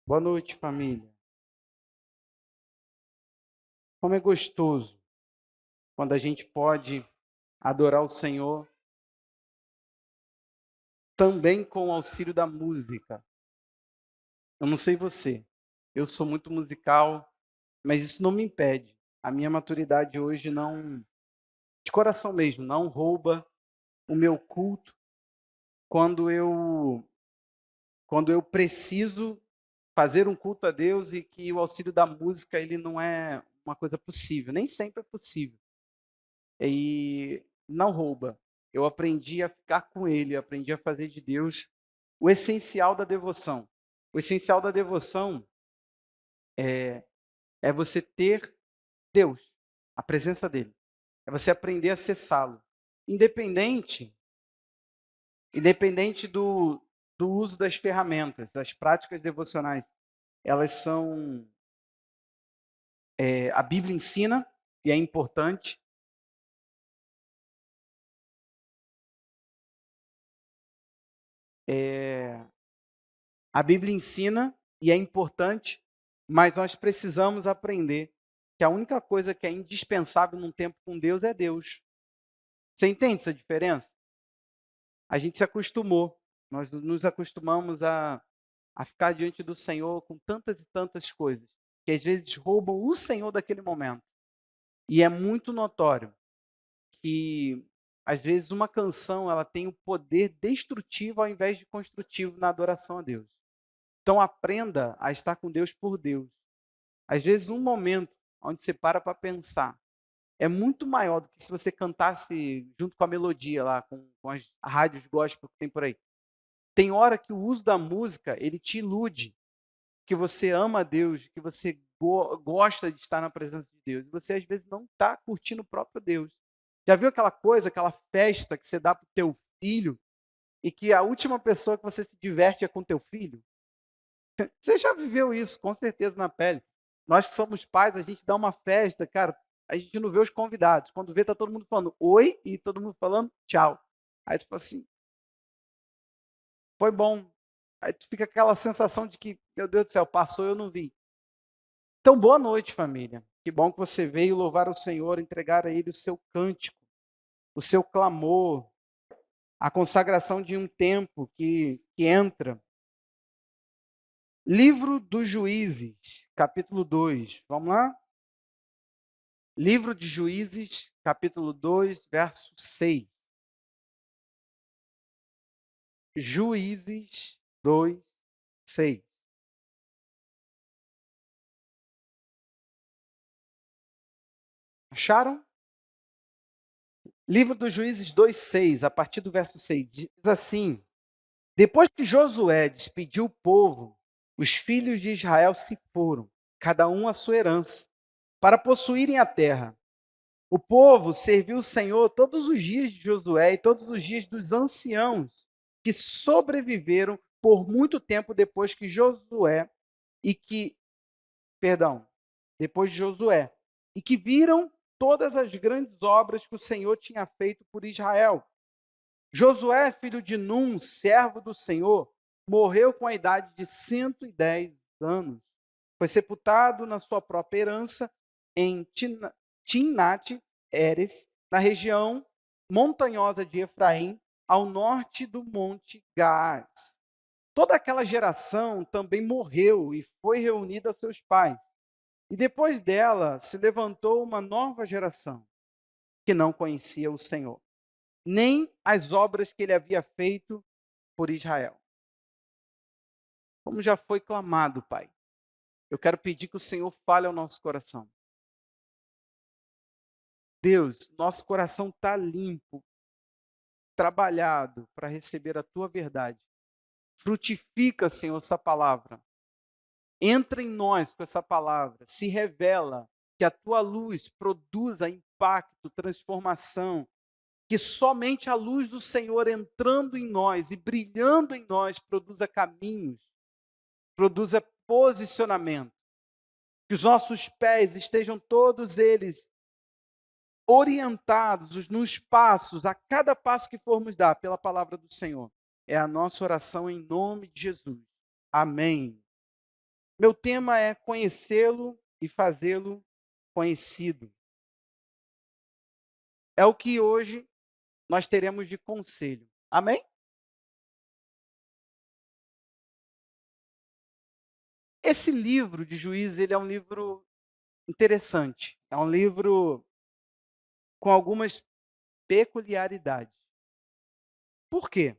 Boa noite, família. Como é gostoso quando a gente pode adorar o Senhor também com o auxílio da música. Eu não sei você, eu sou muito musical, mas isso não me impede. A minha maturidade hoje não, de coração mesmo, não rouba o meu culto quando eu quando eu preciso fazer um culto a Deus e que o auxílio da música ele não é uma coisa possível, nem sempre é possível. E não rouba. Eu aprendi a ficar com ele, eu aprendi a fazer de Deus o essencial da devoção. O essencial da devoção é, é você ter Deus, a presença dele. É você aprender a acessá-lo. Independente, independente do uso das ferramentas, as práticas devocionais, elas são, a Bíblia ensina, e é importante. é, A Bíblia ensina e é importante, mas nós precisamos aprender que a única coisa que é indispensável num tempo com Deus é Deus. Você entende essa diferença? A gente se acostumou, nós nos acostumamos a ficar diante do Senhor com tantas e tantas coisas, que às vezes roubam o Senhor daquele momento. E é muito notório que, às vezes, uma canção ela tem o poder destrutivo ao invés de construtivo na adoração a Deus. Então aprenda a estar com Deus por Deus. Às vezes um momento onde você para pensar é muito maior do que se você cantasse junto com a melodia lá, com as rádios gospel que tem por aí. Tem hora que o uso da música, ele te ilude, que você ama a Deus, que você gosta de estar na presença de Deus, e você às vezes não está curtindo o próprio Deus. Já viu aquela coisa, aquela festa que você dá para o teu filho, e que a última pessoa que você se diverte é com teu filho? Você já viveu isso, com certeza, na pele. Nós que somos pais, a gente dá uma festa, cara, a gente não vê os convidados. Quando vê, tá todo mundo falando oi e todo mundo falando tchau. Aí tu fala assim, foi bom. Aí tu fica com aquela sensação de que, meu Deus do céu, passou, eu não vi. Então, boa noite, família. Que bom que você veio louvar o Senhor, entregar a Ele o seu cântico, o seu clamor, a consagração de um tempo que entra. Livro dos Juízes, capítulo 2. Vamos lá? Livro de Juízes, capítulo 2, verso 6. Juízes 2, 6. Acharam? Livro dos Juízes 2, 6, a partir do verso 6, diz assim: Depois que Josué despediu o povo, os filhos de Israel se foram, cada um à sua herança, para possuírem a terra. O povo serviu o Senhor todos os dias de Josué e todos os dias dos anciãos que sobreviveram por muito tempo depois que Josué e que, perdão, depois de Josué, e que viram todas as grandes obras que o Senhor tinha feito por Israel. Josué, filho de Num, servo do Senhor, morreu com a idade de 110 anos. Foi sepultado na sua própria herança em Timnat-Heres, na região montanhosa de Efraim, ao norte do Monte Gaás. Toda aquela geração também morreu e foi reunida a seus pais. E depois dela se levantou uma nova geração que não conhecia o Senhor, nem as obras que ele havia feito por Israel. Como já foi clamado, Pai, eu quero pedir que o Senhor fale ao nosso coração. Deus, nosso coração está limpo, trabalhado para receber a tua verdade. Frutifica, Senhor, essa palavra. Entra em nós com essa palavra, se revela, que a tua luz produza impacto, transformação, que somente a luz do Senhor entrando em nós e brilhando em nós produza caminhos, produza posicionamento, que os nossos pés estejam todos eles orientados nos passos, a cada passo que formos dar pela palavra do Senhor. É a nossa oração em nome de Jesus. Amém. Meu tema é conhecê-lo e fazê-lo conhecido. É o que hoje nós teremos de conselho. Amém? Esse livro de Juízes, ele é um livro interessante. É um livro com algumas peculiaridades. Por quê?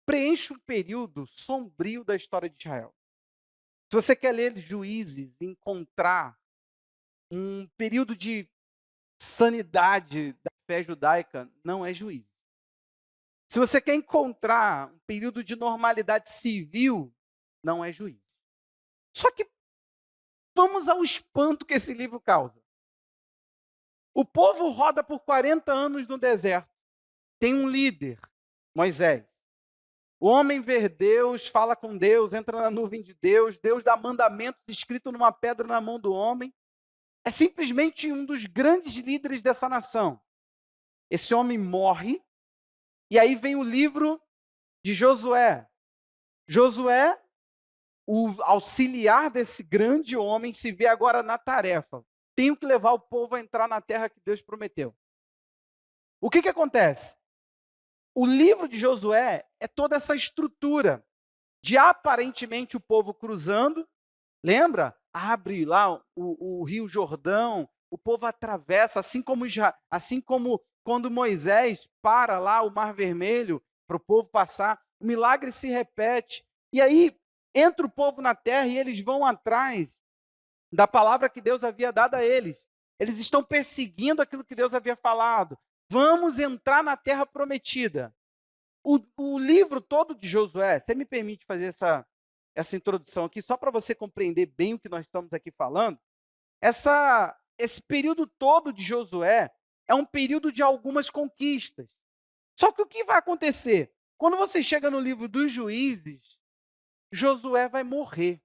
Preenche um período sombrio da história de Israel. Se você quer ler Juízes e encontrar um período de sanidade da fé judaica, não é Juízes. Se você quer encontrar um período de normalidade civil, não é Juízes. Só que vamos ao espanto que esse livro causa. O povo roda por 40 anos no deserto. Tem um líder, Moisés. O homem vê Deus, fala com Deus, entra na nuvem de Deus, Deus dá mandamentos escritos numa pedra na mão do homem. É simplesmente um dos grandes líderes dessa nação. Esse homem morre, e aí vem o livro de Josué. Josué, o auxiliar desse grande homem, se vê agora na tarefa. Tenho que levar o povo a entrar na terra que Deus prometeu. O que acontece? O livro de Josué é toda essa estrutura de aparentemente o povo cruzando. Lembra? Abre lá o Rio Jordão, o povo atravessa, assim como quando Moisés para lá o Mar Vermelho para o povo passar, o milagre se repete. E aí entra o povo na terra e eles vão atrás da palavra que Deus havia dado a eles. Eles estão perseguindo aquilo que Deus havia falado. Vamos entrar na terra prometida. O livro todo de Josué, você me permite fazer essa introdução aqui, só para você compreender bem o que nós estamos aqui falando. Esse período todo de Josué é um período de algumas conquistas. Só que o que vai acontecer? Quando você chega no livro dos Juízes, Josué vai morrer.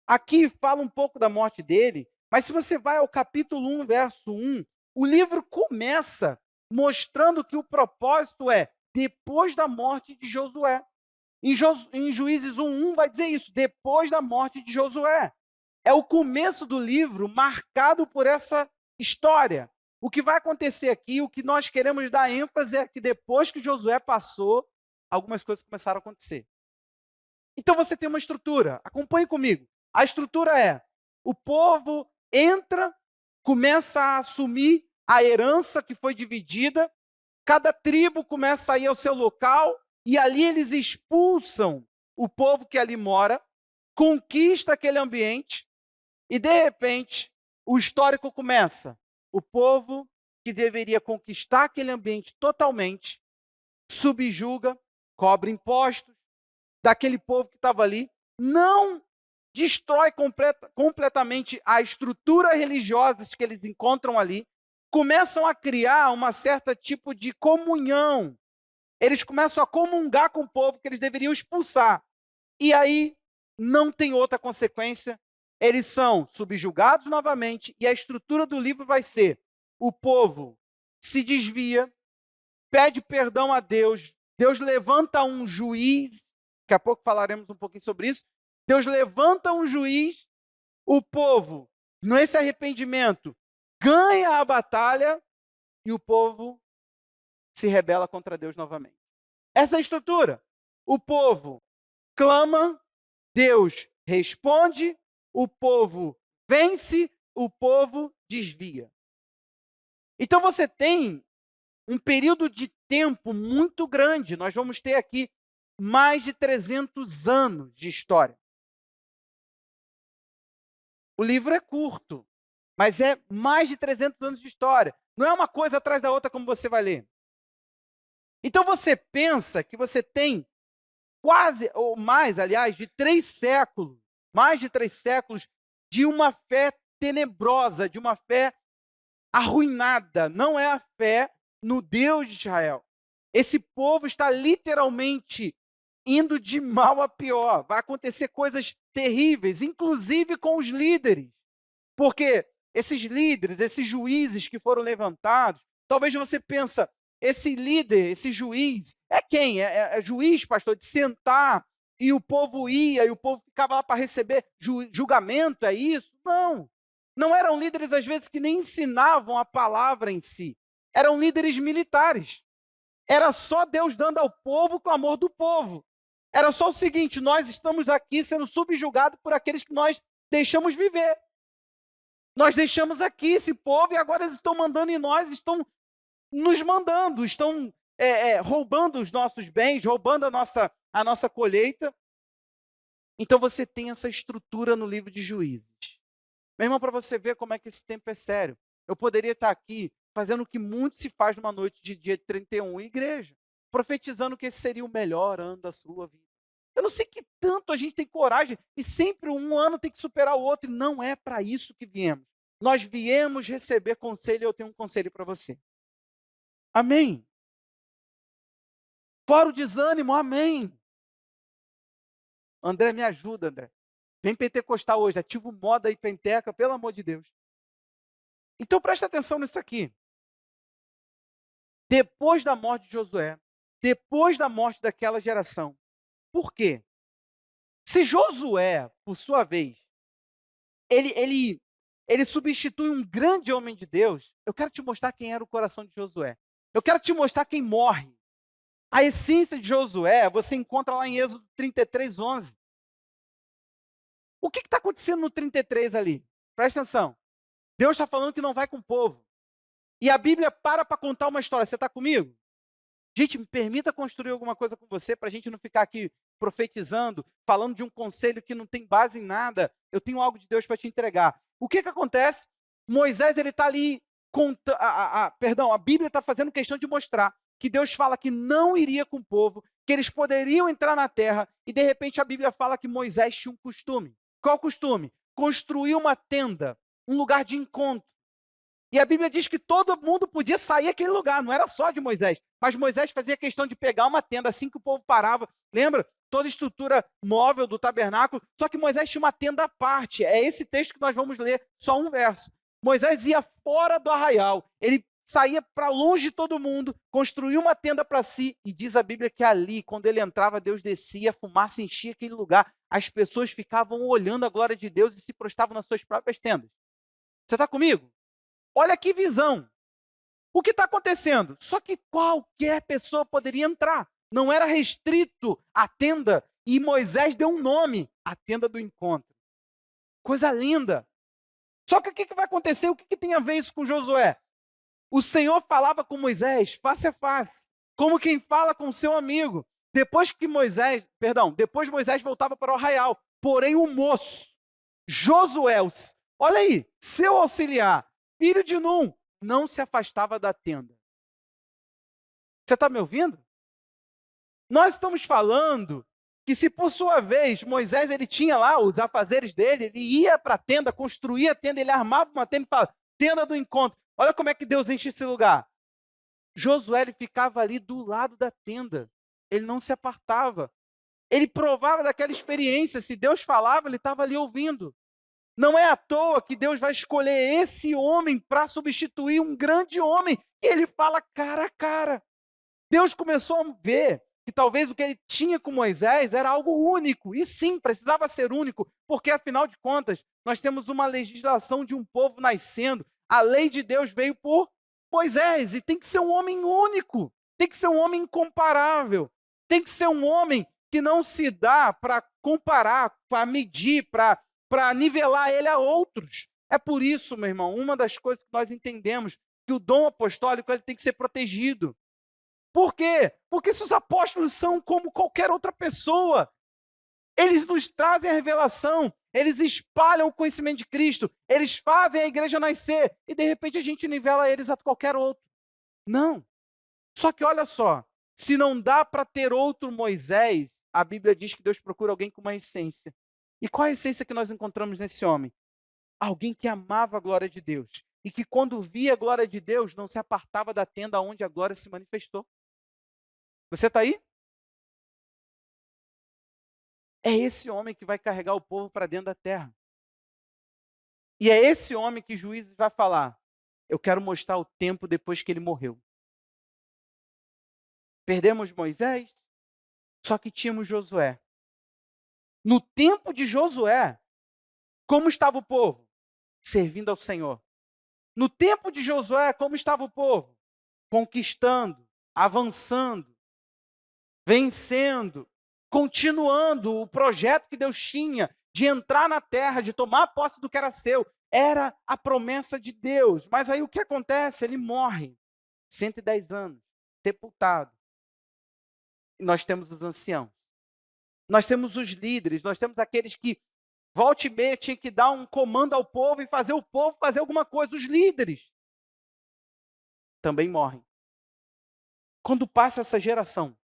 Aqui fala um pouco da morte dele, mas se você vai ao capítulo 1, verso 1, o livro começa mostrando que o propósito é depois da morte de Josué. Em Juízes 1:1 vai dizer isso, depois da morte de Josué. É o começo do livro marcado por essa história. O que vai acontecer aqui, o que nós queremos dar ênfase é que depois que Josué passou, algumas coisas começaram a acontecer. Então você tem uma estrutura, acompanhe comigo. A estrutura é, o povo entra, começa a assumir a herança que foi dividida, cada tribo começa a ir ao seu local, e ali eles expulsam o povo que ali mora, conquista aquele ambiente, e de repente o histórico começa. O povo que deveria conquistar aquele ambiente totalmente, subjuga, cobra impostos daquele povo que estava ali, não destrói completamente a estrutura religiosa que eles encontram ali, começam a criar uma certa tipo de comunhão. Eles começam a comungar com o povo que eles deveriam expulsar. E aí não tem outra consequência. Eles são subjugados novamente e a estrutura do livro vai ser: o povo se desvia, pede perdão a Deus, Deus levanta um juiz, daqui a pouco falaremos um pouquinho sobre isso. Deus levanta um juiz, o povo, nesse arrependimento, ganha a batalha e o povo se rebela contra Deus novamente. Essa é a estrutura. O povo clama, Deus responde, o povo vence, o povo desvia. Então você tem um período de tempo muito grande. Nós vamos ter aqui mais de 300 anos de história. O livro é curto, mas é mais de 300 anos de história. Não é uma coisa atrás da outra como você vai ler. Então você pensa que você tem quase, ou mais, aliás, de 3 séculos, mais de 3 séculos de uma fé tenebrosa, de uma fé arruinada. Não é a fé no Deus de Israel. Esse povo está literalmente indo de mal a pior. Vai acontecer coisas terríveis, inclusive com os líderes. Porque esses líderes, esses juízes que foram levantados, talvez você pensa, esse líder, esse juiz, é quem? É juiz, pastor, de sentar e o povo ia, e o povo ficava lá para receber julgamento, é isso? Não. Não eram líderes, às vezes, que nem ensinavam a palavra em si. Eram líderes militares. Era só Deus dando ao povo o clamor do povo. Era só o seguinte: nós estamos aqui sendo subjugados por aqueles que nós deixamos viver. Nós deixamos aqui esse povo e agora eles estão mandando em nós, estão nos mandando, estão roubando os nossos bens, roubando a nossa colheita. Então você tem essa estrutura no livro de Juízes. Meu irmão, para você ver como é que esse tempo é sério. Eu poderia estar aqui fazendo o que muito se faz numa noite de dia 31, igreja, profetizando que esse seria o melhor ano da sua vida. Eu não sei que tanto a gente tem coragem e sempre um ano tem que superar o outro, e não é para isso que viemos. Nós viemos receber conselho e eu tenho um conselho para você. Amém? Fora o desânimo, amém. André, me ajuda, André. Vem pentecostal hoje, ativa o modo aí, penteca, pelo amor de Deus. Então presta atenção nisso aqui. Depois da morte de Josué, depois da morte daquela geração. Por quê? Se Josué, por sua vez, ele substitui um grande homem de Deus, eu quero te mostrar quem era o coração de Josué. Eu quero te mostrar quem morre. A essência de Josué, você encontra lá em Êxodo 33, 11. O que está acontecendo no 33 ali? Presta atenção. Deus está falando que não vai com o povo. E a Bíblia para contar uma história. Você está comigo? Gente, me permita construir alguma coisa com você para a gente não ficar aqui profetizando, falando de um conselho que não tem base em nada. Eu tenho algo de Deus para te entregar. O que acontece? Moisés, ele está ali, a Bíblia está fazendo questão de mostrar que Deus fala que não iria com o povo, que eles poderiam entrar na terra, e de repente a Bíblia fala que Moisés tinha um costume. Qual costume? Construir uma tenda, um lugar de encontro. E a Bíblia diz que todo mundo podia sair daquele lugar, não era só de Moisés. Mas Moisés fazia questão de pegar uma tenda assim que o povo parava. Lembra? Toda a estrutura móvel do tabernáculo. Só que Moisés tinha uma tenda à parte. É esse texto que nós vamos ler, só um verso. Moisés ia fora do arraial. Ele saía para longe de todo mundo, construía uma tenda para si. E diz a Bíblia que ali, quando ele entrava, Deus descia, a fumaça enchia aquele lugar. As pessoas ficavam olhando a glória de Deus e se prostravam nas suas próprias tendas. Você está comigo? Olha que visão. O que está acontecendo? Só que qualquer pessoa poderia entrar. Não era restrito à tenda. E Moisés deu um nome, a tenda do encontro. Coisa linda. Só que o que vai acontecer? O que tem a ver isso com Josué? O Senhor falava com Moisés face a face, como quem fala com seu amigo. Depois Moisés voltava para o arraial. Porém o moço, Josué, olha aí, seu auxiliar, filho de Num, não se afastava da tenda. Você está me ouvindo? Nós estamos falando que se por sua vez Moisés ele tinha lá os afazeres dele, ele ia para a tenda, construía a tenda, ele armava uma tenda e falava, tenda do encontro. Olha como é que Deus enche esse lugar. Josué ele ficava ali do lado da tenda, ele não se apartava. Ele provava daquela experiência, se Deus falava, ele estava ali ouvindo. Não é à toa que Deus vai escolher esse homem para substituir um grande homem. E ele fala cara a cara. Deus começou a ver que talvez o que ele tinha com Moisés era algo único. E sim, precisava ser único, porque afinal de contas, nós temos uma legislação de um povo nascendo. A lei de Deus veio por Moisés e tem que ser um homem único. Tem que ser um homem incomparável. Tem que ser um homem que não se dá para comparar, para medir, para nivelar ele a outros. É por isso, meu irmão, uma das coisas que nós entendemos que o dom apostólico ele tem que ser protegido. Por quê? Porque se os apóstolos são como qualquer outra pessoa, eles nos trazem a revelação, eles espalham o conhecimento de Cristo, eles fazem a igreja nascer, e de repente a gente nivela eles a qualquer outro. Não. Só que olha só, se não dá para ter outro Moisés, a Bíblia diz que Deus procura alguém com uma essência. E qual a essência que nós encontramos nesse homem? Alguém que amava a glória de Deus. E que quando via a glória de Deus, não se apartava da tenda onde a glória se manifestou. Você está aí? É esse homem que vai carregar o povo para dentro da terra. E é esse homem que Juízes vai falar, eu quero mostrar o tempo depois que ele morreu. Perdemos Moisés, só que tínhamos Josué. No tempo de Josué, como estava o povo? Servindo ao Senhor. No tempo de Josué, como estava o povo? Conquistando, avançando, vencendo, continuando o projeto que Deus tinha de entrar na terra, de tomar posse do que era seu. Era a promessa de Deus. Mas aí o que acontece? Ele morre, 110 anos, sepultado. E nós temos os anciãos. Nós temos os líderes, nós temos aqueles que volta e meia tinha que dar um comando ao povo e fazer o povo fazer alguma coisa. Os líderes também morrem. Quando passa essa geração,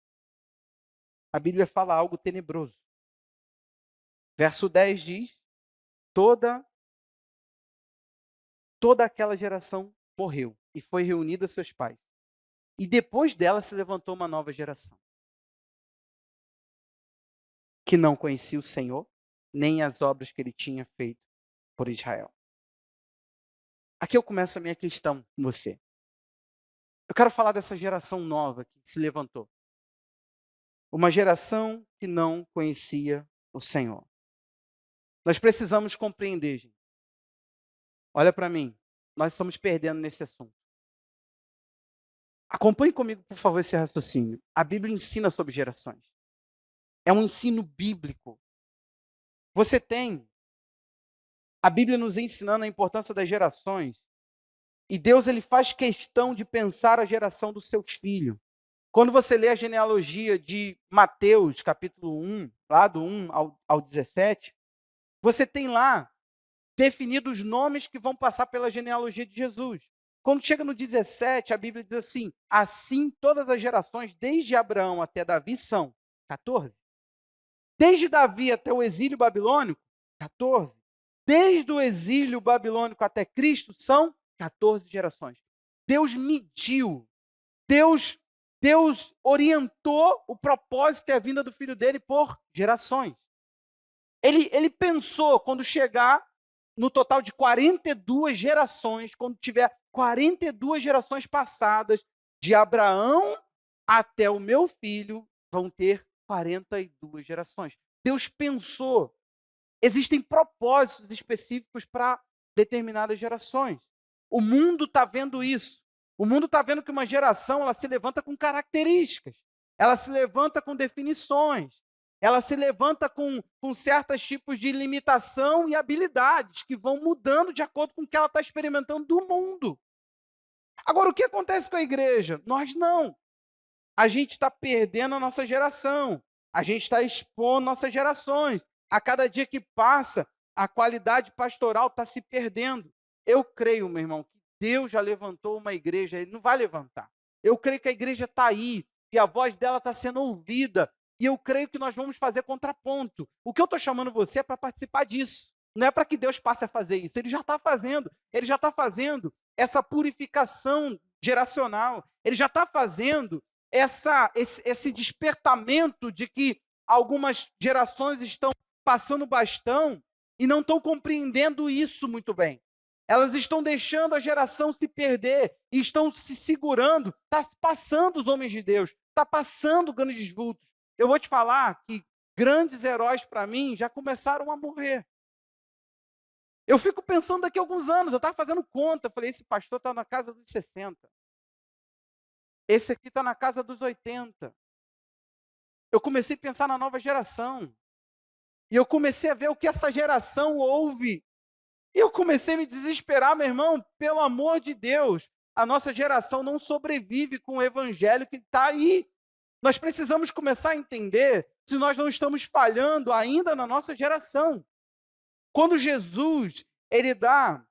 a Bíblia fala algo tenebroso. Verso 10 diz: toda aquela geração morreu e foi reunida a seus pais. E depois dela se levantou uma nova geração, que não conhecia o Senhor, nem as obras que ele tinha feito por Israel. Aqui eu começo a minha questão com você. Eu quero falar dessa geração nova que se levantou. Uma geração que não conhecia o Senhor. Nós precisamos compreender, gente. Olha para mim, nós estamos perdendo nesse assunto. Acompanhe comigo, por favor, esse raciocínio. A Bíblia ensina sobre gerações. É um ensino bíblico. Você tem a Bíblia nos ensinando a importância das gerações. E Deus ele faz questão de pensar a geração do seu filho. Quando você lê a genealogia de Mateus, capítulo 1, lá do 1 ao 17, você tem lá definidos os nomes que vão passar pela genealogia de Jesus. Quando chega no 17, a Bíblia diz assim: assim todas as gerações, desde Abraão até Davi, são 14. Desde Davi até o exílio babilônico, 14. Desde o exílio babilônico até Cristo, são 14 gerações. Deus mediu, Deus orientou o propósito e a vinda do filho dele por gerações. Ele pensou, quando chegar no total de 42 gerações, quando tiver 42 gerações passadas, de Abraão até o meu filho, vão ter 42 gerações. Deus pensou. Existem propósitos específicos para determinadas gerações. O mundo está vendo isso. O mundo está vendo que uma geração ela se levanta com características, ela se levanta com definições, ela se levanta com certos tipos de limitação e habilidades que vão mudando de acordo com o que ela está experimentando do mundo. Agora, o que acontece com a igreja? Nós não. A gente está perdendo a nossa geração, a gente está expondo nossas gerações. A cada dia que passa, a qualidade pastoral está se perdendo. Eu creio, meu irmão, que Deus já levantou uma igreja, Ele não vai levantar. Eu creio que a igreja está aí, e a voz dela está sendo ouvida, e eu creio que nós vamos fazer contraponto. O que eu estou chamando você é para participar disso. Não é para que Deus passe a fazer isso, Ele já está fazendo. Ele já está fazendo essa purificação geracional. Ele já está fazendo esse despertamento de que algumas gerações estão passando bastão e não estão compreendendo isso muito bem. Elas estão deixando a geração se perder e estão se segurando. Está passando os homens de Deus, está passando grandes vultos. Eu vou te falar que grandes heróis para mim já começaram a morrer. Eu fico pensando daqui a alguns anos, eu estava fazendo conta, eu falei, esse pastor está na casa dos 60. Esse aqui está na casa dos 80. Eu comecei a pensar na nova geração. E eu comecei a ver o que essa geração ouve. E eu comecei a me desesperar, meu irmão, pelo amor de Deus. A nossa geração não sobrevive com o evangelho que está aí. Nós precisamos começar a entender se nós não estamos falhando ainda na nossa geração. Quando Jesus, ele dá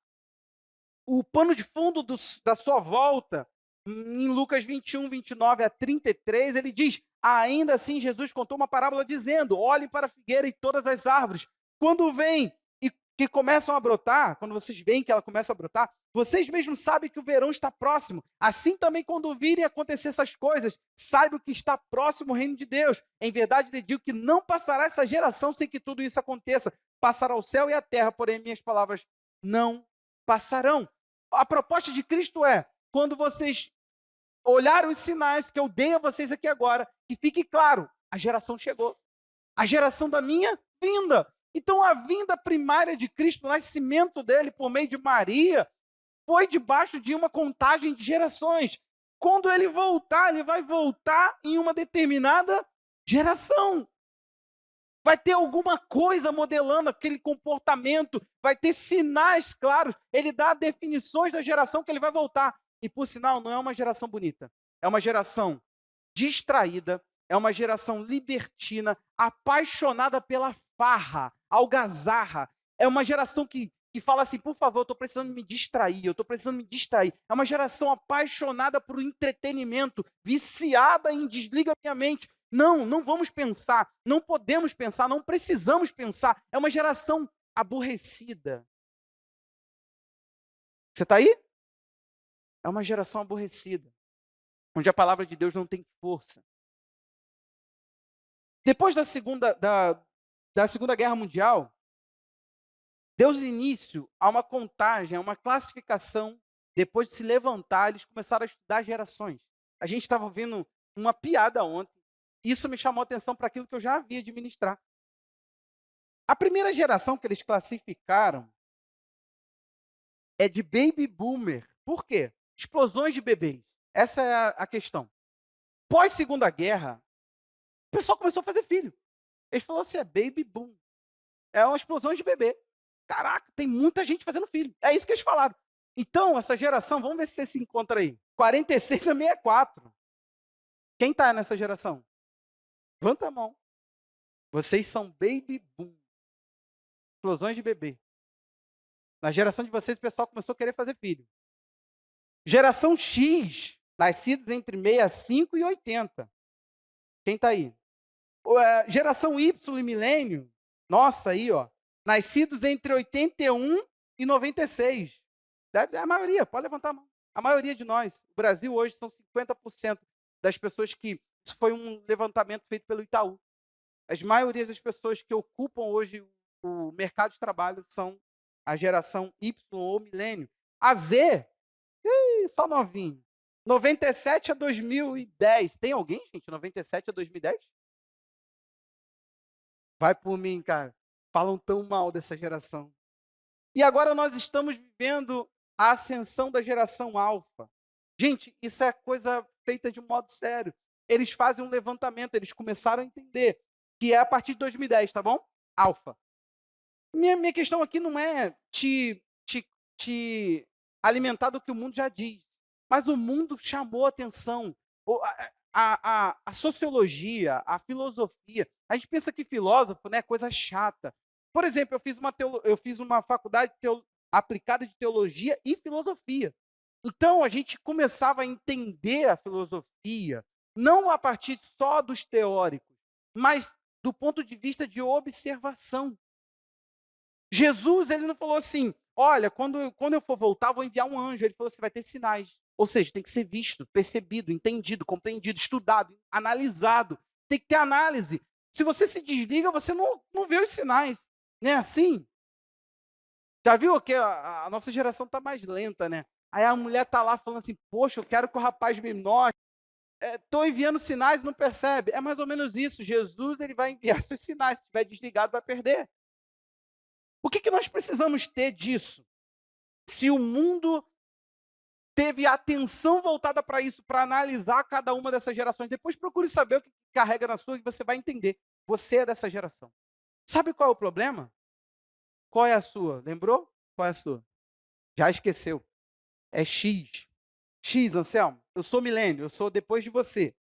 o pano de fundo da sua volta, em Lucas 21, 29 a 33, ele diz: ainda assim Jesus contou uma parábola dizendo: olhem para a figueira e todas as árvores. Quando vem e que começam a brotar, quando vocês veem que ela começa a brotar, vocês mesmos sabem que o verão está próximo. Assim também quando virem acontecer essas coisas, saibam que está próximo o reino de Deus. Em verdade lhe digo que não passará essa geração sem que tudo isso aconteça. Passará o céu e a terra, porém minhas palavras não passarão. A proposta de Cristo é: quando vocês olharem os sinais que eu dei a vocês aqui agora, que fique claro, a geração chegou. A geração da minha vinda. Então, a vinda primária de Cristo, o nascimento dele por meio de Maria, foi debaixo de uma contagem de gerações. Quando ele voltar, ele vai voltar em uma determinada geração. Vai ter alguma coisa modelando aquele comportamento, vai ter sinais claros. Ele dá definições da geração que ele vai voltar. E, por sinal, não é uma geração bonita. É uma geração distraída, é uma geração libertina, apaixonada pela farra, algazarra. É uma geração que fala assim, por favor, eu estou precisando me distrair, eu estou precisando me distrair. É uma geração apaixonada por entretenimento, viciada em desliga minha mente. Não, não vamos pensar, não podemos pensar, não precisamos pensar. É uma geração aborrecida. Você está aí? É uma geração aborrecida, onde a palavra de Deus não tem força. Depois da Segunda Guerra Mundial, deu início a uma contagem, a uma classificação. Depois de se levantar, eles começaram a estudar gerações. A gente estava vendo uma piada ontem. Isso me chamou a atenção para aquilo que eu já havia de ministrar. A primeira geração que eles classificaram é de baby boomer. Por quê? Explosões de bebês. Essa é a questão. Pós-Segunda Guerra, o pessoal começou a fazer filho. Eles falaram assim, é baby boom. É uma explosão de bebê. Caraca, tem muita gente fazendo filho. É isso que eles falaram. Então, essa geração, vamos ver se você se encontra aí. 46 a 64. Quem está nessa geração? Levanta a mão. Vocês são baby boom. Explosões de bebê. Na geração de vocês, o pessoal começou a querer fazer filho. Geração X, nascidos entre 65 e 80. Quem está aí? Geração Y e milênio, nossa aí, ó. Nascidos entre 81 e 96. É a maioria, pode levantar a mão. A maioria de nós. O Brasil hoje são 50% das pessoas que... Isso foi um levantamento feito pelo Itaú. As maiorias das pessoas que ocupam hoje o mercado de trabalho são a geração Y ou milênio. A Z, só novinho. 97 a 2010. Tem alguém, gente? 97 a 2010? Vai por mim, cara. Falam tão mal dessa geração. E agora nós estamos vivendo a ascensão da geração alfa. Gente, isso é coisa feita de um modo sério. Eles fazem um levantamento, eles começaram a entender que é a partir de 2010, tá bom? Alfa. Minha questão aqui não é te alimentar do que o mundo já diz, mas o mundo chamou a atenção. A sociologia, a filosofia. A gente pensa que filósofo, né, é coisa chata. Por exemplo, eu fiz uma faculdade aplicada de teologia e filosofia. Então, a gente começava a entender a filosofia, não a partir só dos teóricos, mas do ponto de vista de observação. Jesus, ele não falou assim, olha, quando eu for voltar, vou enviar um anjo. Ele falou assim, vai ter sinais. Ou seja, tem que ser visto, percebido, entendido, compreendido, estudado, analisado. Tem que ter análise. Se você se desliga, você não vê os sinais. Não é assim? Já viu que a nossa geração está mais lenta, né? Aí a mulher está lá falando assim, poxa, eu quero que o rapaz me note. Estou enviando sinais, não percebe. É mais ou menos isso. Jesus, ele vai enviar seus sinais. Se estiver desligado, vai perder. O que nós precisamos ter disso? Se o mundo teve a atenção voltada para isso, para analisar cada uma dessas gerações, depois procure saber o que carrega na sua e você vai entender. Você é dessa geração. Sabe qual é o problema? Qual é a sua? Lembrou? Qual é a sua? Já esqueceu. É X. X, Anselmo. Eu sou milênio, eu sou depois de você.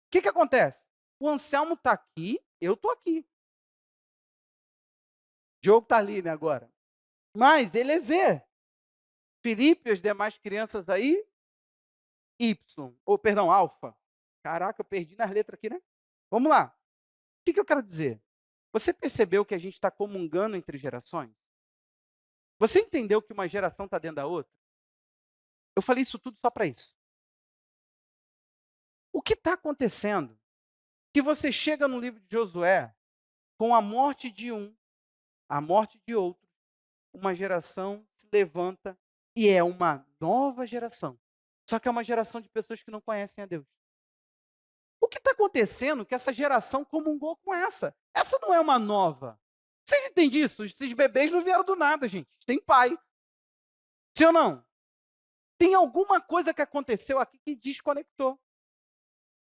O que acontece? O Anselmo está aqui, eu estou aqui. Diogo está ali, né, agora. Mas ele é Z. Felipe e as demais crianças aí, Y. Ou, perdão, alfa. Caraca, eu perdi nas letras aqui, né? Vamos lá. O que eu quero dizer? Você percebeu que a gente está comungando entre gerações? Você entendeu que uma geração está dentro da outra? Eu falei isso tudo só para isso. O que está acontecendo? Que você chega no livro de Josué, com a morte de um, a morte de outro, uma geração se levanta e é uma nova geração. Só que é uma geração de pessoas que não conhecem a Deus. O que está acontecendo que essa geração comungou com essa? Essa não é uma nova. Vocês entendem isso? Esses bebês não vieram do nada, gente. Tem pai. Sim ou não? Tem alguma coisa que aconteceu aqui que desconectou.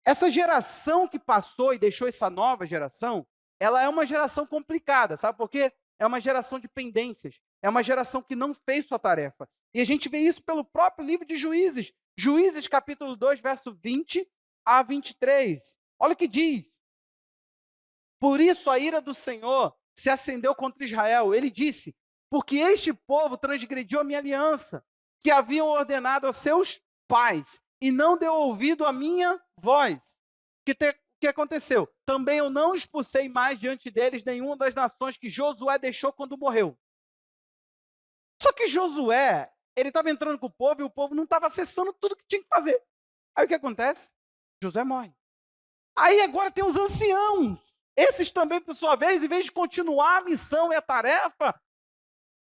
Essa geração que passou e deixou essa nova geração, ela é uma geração complicada, sabe por quê? É uma geração de pendências, é uma geração que não fez sua tarefa. E a gente vê isso pelo próprio livro de Juízes. Juízes capítulo 2, verso 20 a 23. Olha o que diz. Por isso a ira do Senhor se acendeu contra Israel. Ele disse, porque este povo transgrediu a minha aliança, que haviam ordenado aos seus pais, e não deu ouvido à minha voz. O que aconteceu? Também eu não expulsei mais diante deles nenhuma das nações que Josué deixou quando morreu. Só que Josué, ele estava entrando com o povo e o povo não estava acessando tudo que tinha que fazer. Aí o que acontece? Josué morre. Aí agora tem os anciãos. Esses também, por sua vez, em vez de continuar a missão e a tarefa,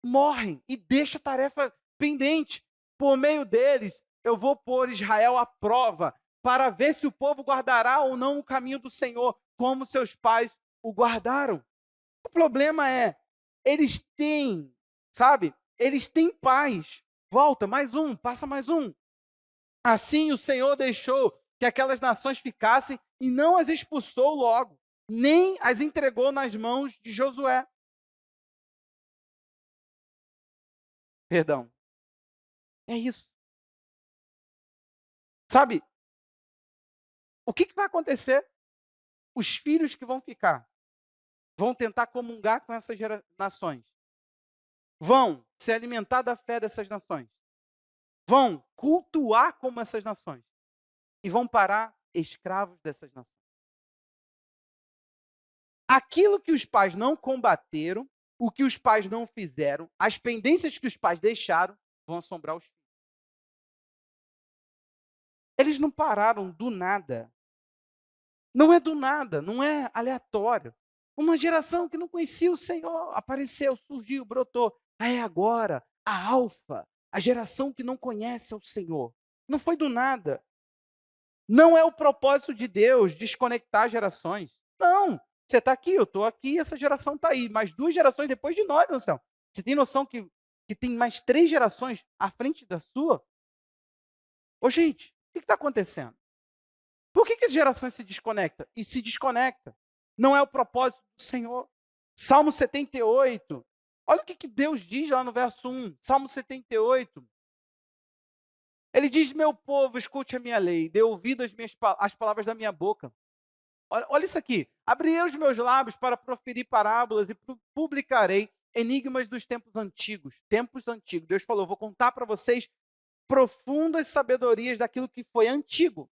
morrem e deixam a tarefa pendente. Por meio deles, eu vou pôr Israel à prova para ver se o povo guardará ou não o caminho do Senhor, como seus pais o guardaram. O problema é, eles têm, sabe? Eles têm paz. Volta, mais um, passa mais um. Assim o Senhor deixou que aquelas nações ficassem e não as expulsou logo, nem as entregou nas mãos de Josué. Perdão. É isso. Sabe, o que vai acontecer? Os filhos que vão ficar vão tentar comungar com essas nações. Vão se alimentar da fé dessas nações. Vão cultuar como essas nações. E vão parar escravos dessas nações. Aquilo que os pais não combateram, o que os pais não fizeram, as pendências que os pais deixaram, vão assombrar os filhos. Eles não pararam do nada. Não é do nada, não é aleatório. Uma geração que não conhecia o Senhor apareceu, surgiu, brotou. Aí agora, a alfa, a geração que não conhece o Senhor. Não foi do nada. Não é o propósito de Deus desconectar gerações. Não. Você está aqui, eu estou aqui, essa geração está aí. Mais 2 gerações depois de nós, Anselmo. Você tem noção que tem mais 3 gerações à frente da sua? Ô, gente, o que está acontecendo? Por que as gerações se desconectam? E se desconecta. Não é o propósito do Senhor. Salmo 78. Olha o que Deus diz lá no verso 1. Salmo 78. Ele diz, meu povo, escute a minha lei, dê ouvido às palavras da minha boca. Olha isso aqui. Abrirei os meus lábios para proferir parábolas e publicarei enigmas dos tempos antigos. Tempos antigos. Deus falou, vou contar para vocês profundas sabedorias daquilo que foi antigo.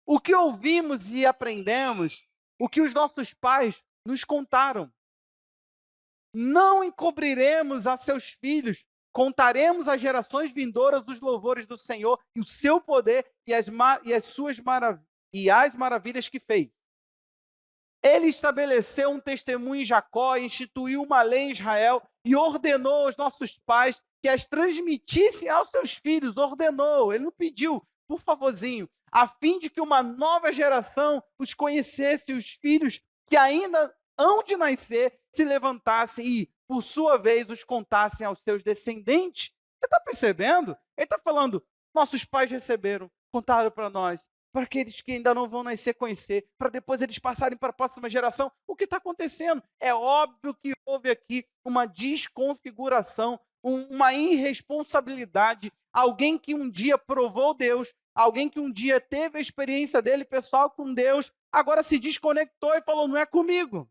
O que ouvimos e aprendemos, o que os nossos pais nos contaram. Não encobriremos a seus filhos, contaremos às gerações vindouras os louvores do Senhor e o seu poder e as maravilhas que fez. Ele estabeleceu um testemunho em Jacó, instituiu uma lei em Israel e ordenou aos nossos pais que as transmitissem aos seus filhos. Ordenou, ele não pediu, por favorzinho, a fim de que uma nova geração os conhecesse, os filhos que ainda hão de nascer se levantassem e, por sua vez, os contassem aos seus descendentes. Você está percebendo? Ele está falando, nossos pais receberam, contaram para nós, para aqueles que ainda não vão nascer conhecer, para depois eles passarem para a próxima geração. O que está acontecendo? É óbvio que houve aqui uma desconfiguração, uma irresponsabilidade, alguém que um dia provou Deus, alguém que um dia teve a experiência dele pessoal com Deus, agora se desconectou e falou, não é comigo.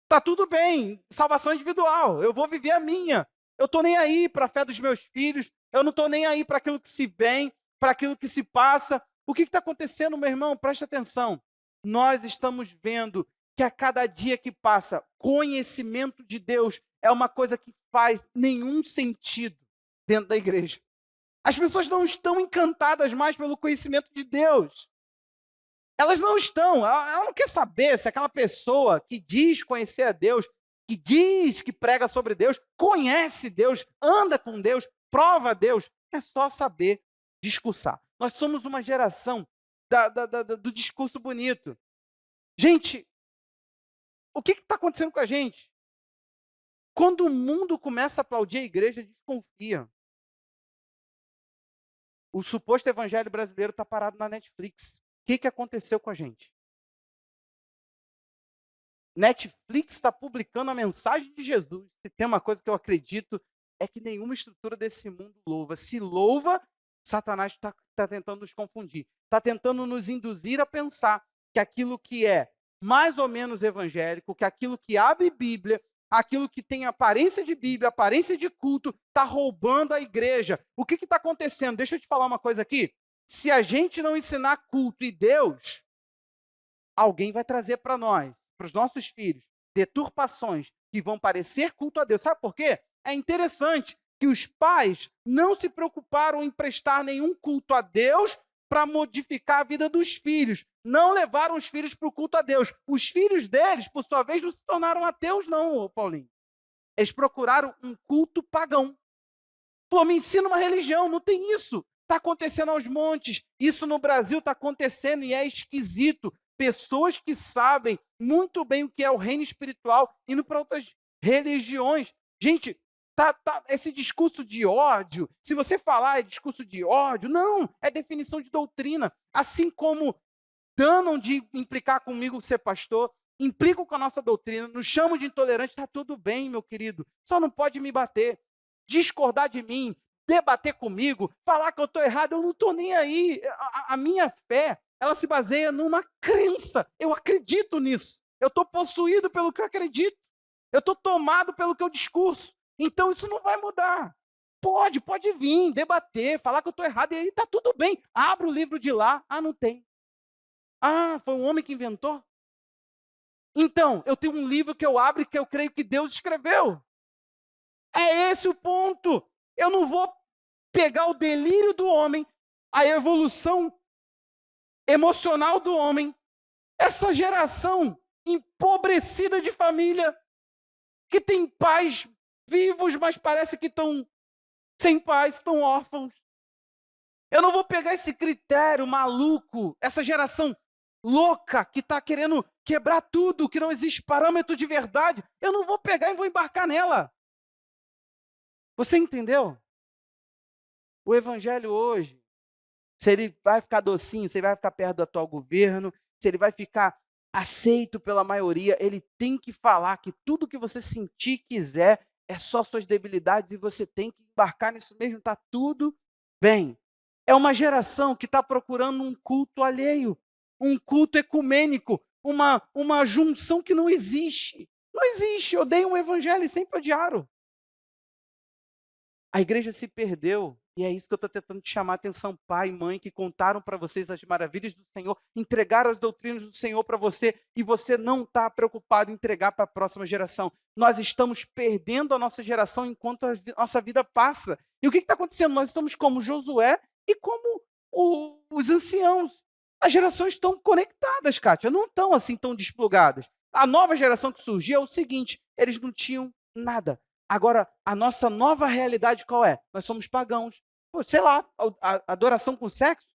Está tudo bem, salvação individual, eu vou viver a minha. Eu estou nem aí para a fé dos meus filhos, eu não estou nem aí para aquilo que se vem, para aquilo que se passa. O que está acontecendo, meu irmão? Preste atenção. Nós estamos vendo que a cada dia que passa, conhecimento de Deus é uma coisa que faz nenhum sentido dentro da igreja. As pessoas não estão encantadas mais pelo conhecimento de Deus. Elas não estão. Ela não quer saber se aquela pessoa que diz conhecer a Deus, que diz que prega sobre Deus, conhece Deus, anda com Deus, prova Deus. É só saber discursar. Nós somos uma geração do discurso bonito. Gente, o que está acontecendo com a gente? Quando o mundo começa a aplaudir a igreja, desconfia. O suposto evangelho brasileiro está parado na Netflix. O que aconteceu com a gente? Netflix está publicando a mensagem de Jesus. Se tem uma coisa que eu acredito, é que nenhuma estrutura desse mundo louva. Se louva, Satanás está tentando nos confundir. Está tentando nos induzir a pensar que aquilo que é mais ou menos evangélico, que aquilo que abre Bíblia, aquilo que tem aparência de Bíblia, aparência de culto, está roubando a igreja. O que está acontecendo? Deixa eu te falar uma coisa aqui. Se a gente não ensinar culto e Deus, alguém vai trazer para nós, para os nossos filhos, deturpações que vão parecer culto a Deus. Sabe por quê? É interessante que os pais não se preocuparam em prestar nenhum culto a Deus para modificar a vida dos filhos. Não levaram os filhos para o culto a Deus. Os filhos deles, por sua vez, não se tornaram ateus, não, Paulinho. Eles procuraram um culto pagão. Pô, me ensina uma religião, não tem isso. Está acontecendo aos montes. Isso no Brasil está acontecendo e é esquisito. Pessoas que sabem muito bem o que é o reino espiritual indo para outras religiões. Gente, esse discurso de ódio, se você falar é discurso de ódio, não, é definição de doutrina. Assim como danam de implicar comigo ser pastor, implicam com a nossa doutrina, nos chamam de intolerante, está tudo bem, meu querido, só não pode me bater, discordar de mim, debater comigo, falar que eu estou errado, eu não estou nem aí. A minha fé, ela se baseia numa crença, eu acredito nisso, eu estou possuído pelo que eu acredito, eu estou tomado pelo que eu discurso. Então isso não vai mudar. Pode vir, debater, falar que eu estou errado, e aí está tudo bem. Abre o livro de lá. Ah, não tem. Ah, foi um homem que inventou? Então, eu tenho um livro que eu abro e que eu creio que Deus escreveu. É esse o ponto. Eu não vou pegar o delírio do homem, a evolução emocional do homem, essa geração empobrecida de família, que tem pais vivos, mas parece que estão sem pais, estão órfãos. Eu não vou pegar esse critério maluco, essa geração louca que está querendo quebrar tudo, que não existe parâmetro de verdade. Eu não vou pegar e vou embarcar nela. Você entendeu? O evangelho hoje, se ele vai ficar docinho, se ele vai ficar perto do atual governo, se ele vai ficar aceito pela maioria, ele tem que falar que tudo que você sentir quiser é só suas debilidades e você tem que embarcar nisso mesmo, está tudo bem. É uma geração que está procurando um culto alheio, um culto ecumênico, uma junção que não existe. Não existe, odeiam o evangelho e sempre odiaram. A igreja se perdeu, e é isso que eu estou tentando te chamar a atenção, pai e mãe, que contaram para vocês as maravilhas do Senhor, entregaram as doutrinas do Senhor para você, e você não está preocupado em entregar para a próxima geração. Nós estamos perdendo a nossa geração enquanto a nossa vida passa. E o que está acontecendo? Nós estamos como Josué e como os anciãos. As gerações estão conectadas, Kátia, não estão assim tão desplugadas. A nova geração que surgiu é o seguinte, eles não tinham nada. Agora, a nossa nova realidade qual é? Nós somos pagãos. Pô, sei lá, a adoração com sexo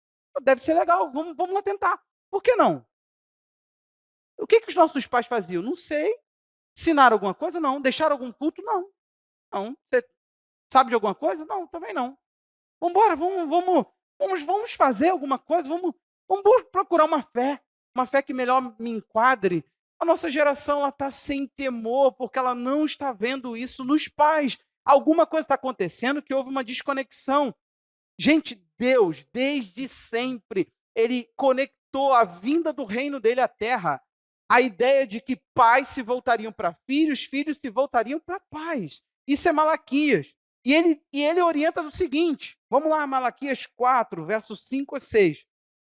deve ser legal, vamos lá tentar. Por que não? O que os nossos pais faziam? Não sei. Ensinaram alguma coisa? Não. Deixaram algum culto? Não. Não. Você sabe de alguma coisa? Não, também não. Vamos embora, vamos fazer alguma coisa, vamos procurar uma fé que melhor me enquadre. A nossa geração está sem temor, porque ela não está vendo isso nos pais. Alguma coisa está acontecendo que houve uma desconexão. Gente, Deus, desde sempre, Ele conectou a vinda do reino dele à terra. A ideia de que pais se voltariam para filhos, filhos se voltariam para pais. Isso é Malaquias. E ele orienta do seguinte, vamos lá, Malaquias 4, versos 5 a 6.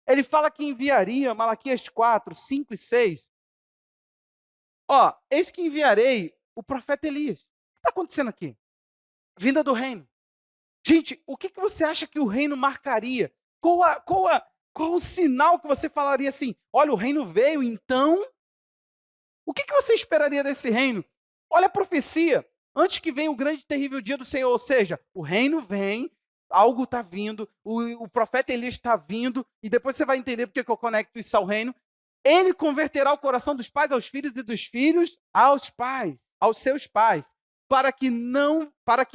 Ele fala que enviaria, Malaquias 4, 5 e 6. Eis que enviarei o profeta Elias. O que está acontecendo aqui? Vinda do reino. Gente, o que você acha que o reino marcaria? Qual o sinal que você falaria assim? Olha, o reino veio, então... O que você esperaria desse reino? Olha a profecia. Antes que venha o grande e terrível dia do Senhor, ou seja, o reino vem, algo está vindo, o profeta Elias está vindo, e depois você vai entender porque que eu conecto isso ao reino. Ele converterá o coração dos pais aos filhos e dos filhos aos pais, aos seus pais, para que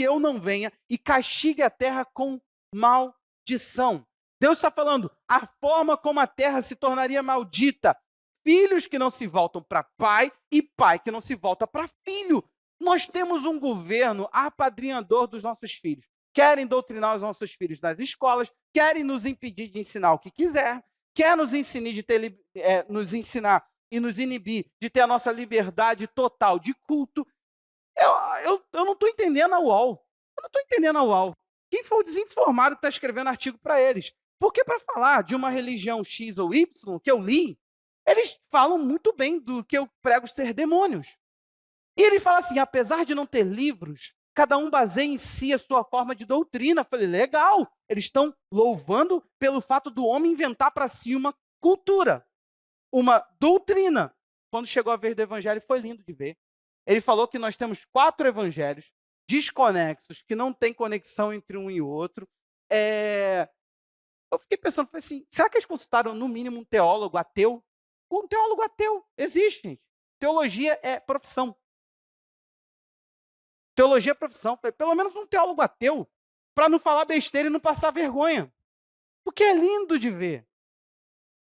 eu não venha e castigue a terra com maldição. Deus está falando, a forma como a terra se tornaria maldita, filhos que não se voltam para pai e pai que não se volta para filho. Nós temos um governo apadrinhador dos nossos filhos. Querem doutrinar os nossos filhos nas escolas, querem nos impedir de ensinar o que quiser, quer nos ensinar e nos inibir de ter a nossa liberdade total de culto. Eu não estou entendendo a UOL. Eu não estou entendendo a UOL. Quem foi o desinformado que está escrevendo artigo para eles? Porque para falar de uma religião X ou Y, que eu li, eles falam muito bem do que eu prego ser demônios. E ele fala assim, apesar de não ter livros, cada um baseia em si a sua forma de doutrina. Eu falei, legal, eles estão louvando pelo fato do homem inventar para si uma cultura, uma doutrina. Quando chegou a vez do evangelho, foi lindo de ver. Ele falou que nós temos 4 evangelhos desconexos, que não tem conexão entre um e outro. Eu fiquei pensando, falei assim, será que eles consultaram no mínimo um teólogo ateu? Um teólogo ateu existe, gente. Teologia é profissão. Teologia é profissão. Pelo menos um teólogo ateu, para não falar besteira e não passar vergonha. Porque é lindo de ver.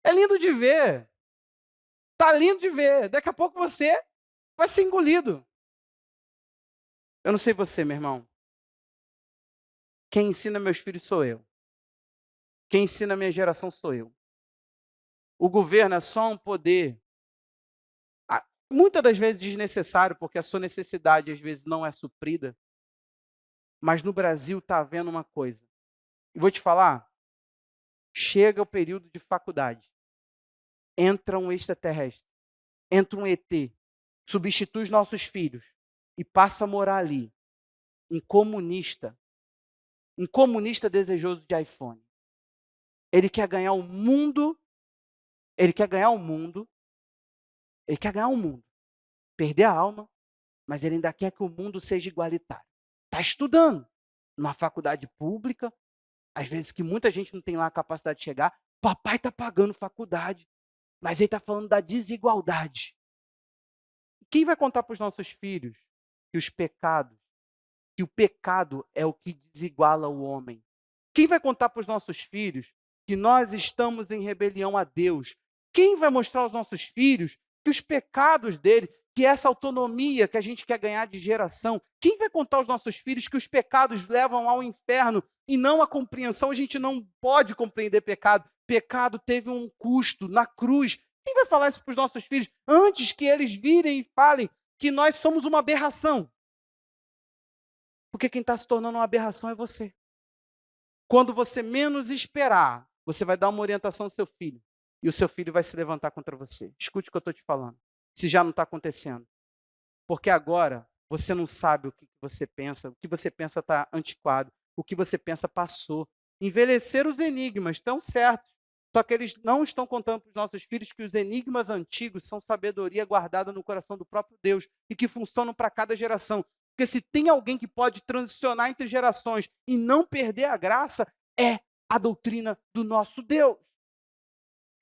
É lindo de ver. Está lindo de ver. Daqui a pouco você vai ser engolido. Eu não sei você, meu irmão. Quem ensina meus filhos sou eu. Quem ensina a minha geração sou eu. O governo é só um poder, muitas das vezes desnecessário, porque a sua necessidade às vezes não é suprida. Mas no Brasil está havendo uma coisa. E vou te falar, chega o período de faculdade. Entra um extraterrestre, entra um ET, substitui os nossos filhos e passa a morar ali. Um comunista desejoso de iPhone. Ele quer ganhar o mundo, ele quer ganhar o mundo, perder a alma, mas ele ainda quer que o mundo seja igualitário. Está estudando numa faculdade pública, às vezes que muita gente não tem lá a capacidade de chegar, papai está pagando faculdade, mas ele está falando da desigualdade. Quem vai contar para os nossos filhos que o pecado é o que desiguala o homem? Quem vai contar para os nossos filhos que nós estamos em rebelião a Deus? Quem vai mostrar aos nossos filhos que os pecados dele, que essa autonomia que a gente quer ganhar de geração, quem vai contar aos nossos filhos que os pecados levam ao inferno e não a compreensão? A gente não pode compreender pecado. Pecado teve um custo na cruz. Quem vai falar isso para os nossos filhos antes que eles virem e falem que nós somos uma aberração? Porque quem está se tornando uma aberração é você. Quando você menos esperar, você vai dar uma orientação ao seu filho. E o seu filho vai se levantar contra você. Escute o que eu estou te falando. Se já não está acontecendo. Porque agora você não sabe o que você pensa. O que você pensa está antiquado. O que você pensa passou. Envelheceram os enigmas, estão certos. Só que eles não estão contando para os nossos filhos que os enigmas antigos são sabedoria guardada no coração do próprio Deus e que funcionam para cada geração. Porque se tem alguém que pode transicionar entre gerações e não perder a graça, é a doutrina do nosso Deus.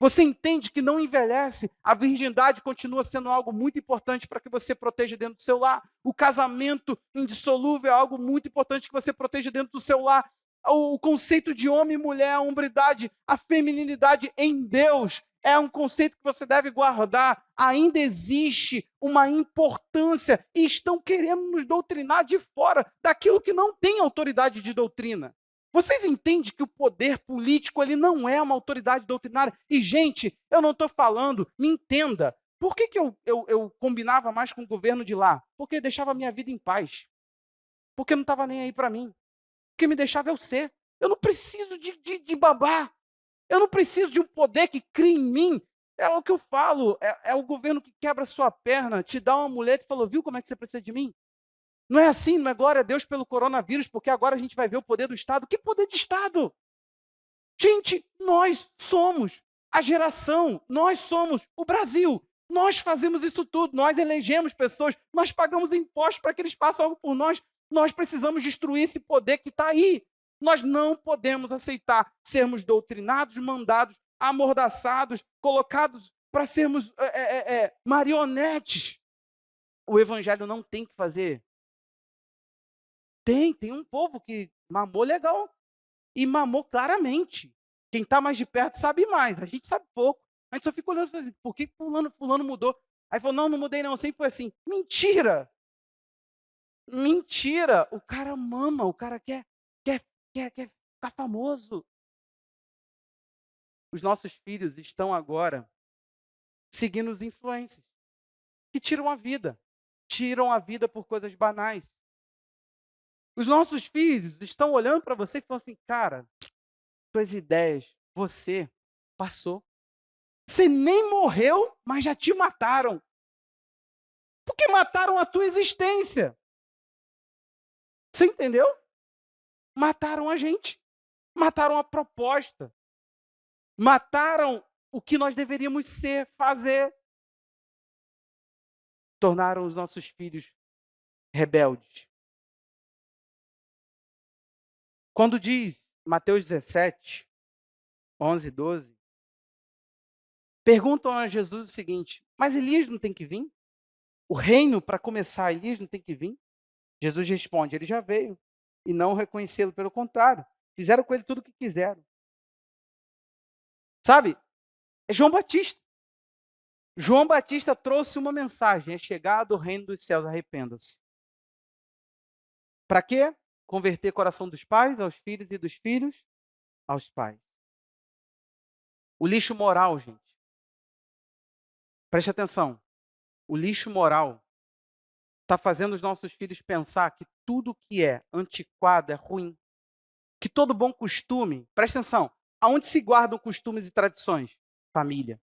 Você entende que não envelhece, a virgindade continua sendo algo muito importante para que você proteja dentro do seu lar. O casamento indissolúvel é algo muito importante que você proteja dentro do seu lar. O conceito de homem e mulher, a hombridade, a feminilidade em Deus é um conceito que você deve guardar. Ainda existe uma importância e estão querendo nos doutrinar de fora daquilo que não tem autoridade de doutrina. Vocês entendem que o poder político ele não é uma autoridade doutrinária? E, gente, eu não estou falando, me entenda, por que eu combinava mais com o governo de lá? Porque deixava a minha vida em paz. Porque não estava nem aí para mim. Porque me deixava eu ser. Eu não preciso de babá. Eu não preciso de um poder que crie em mim. É o que eu falo, é o governo que quebra a sua perna, te dá uma muleta e falou, viu como é que você precisa de mim? Não é assim, não é glória a Deus pelo coronavírus, porque agora a gente vai ver o poder do Estado. Que poder de Estado? Gente, nós somos a geração, nós somos o Brasil. Nós fazemos isso tudo, nós elegemos pessoas, nós pagamos impostos para que eles façam algo por nós. Nós precisamos destruir esse poder que está aí. Nós não podemos aceitar sermos doutrinados, mandados, amordaçados, colocados para sermos marionetes. O evangelho não tem que fazer. Tem um povo que mamou legal. E mamou claramente. Quem está mais de perto sabe mais, a gente sabe pouco. A gente só fica olhando e fala assim, por que fulano mudou? Aí falou, não mudei não, sempre foi assim. Mentira! Mentira! O cara mama, o cara quer ficar famoso. Os nossos filhos estão agora seguindo os influencers, que tiram a vida por coisas banais. Os nossos filhos estão olhando para você e falando assim, cara, suas ideias, você passou. Você nem morreu, mas já te mataram. Porque mataram a tua existência. Você entendeu? Mataram a gente. Mataram a proposta. Mataram o que nós deveríamos ser, fazer. Tornaram os nossos filhos rebeldes. Quando diz Mateus 17, 11 e 12, perguntam a Jesus o seguinte, mas Elias não tem que vir? O reino, para começar, Elias não tem que vir? Jesus responde, ele já veio, e não reconhecê-lo, pelo contrário, fizeram com ele tudo o que quiseram. Sabe, é João Batista. João Batista trouxe uma mensagem, é chegado o reino dos céus, arrependam-se. Para quê? Converter o coração dos pais aos filhos e dos filhos aos pais. O lixo moral, gente. Preste atenção. O lixo moral está fazendo os nossos filhos pensar que tudo que é antiquado é ruim. Que todo bom costume, preste atenção, aonde se guardam costumes e tradições? Família.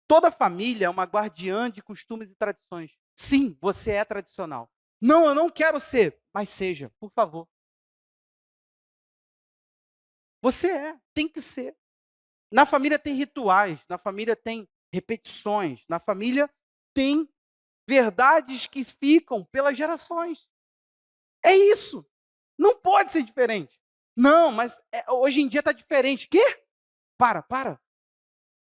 Toda família é uma guardiã de costumes e tradições. Sim, você é tradicional. Não, eu não quero ser, mas seja, por favor. Você tem que ser. Na família tem rituais, na família tem repetições, na família tem verdades que ficam pelas gerações. É isso. Não pode ser diferente. Não, mas hoje em dia está diferente. Quê? Para.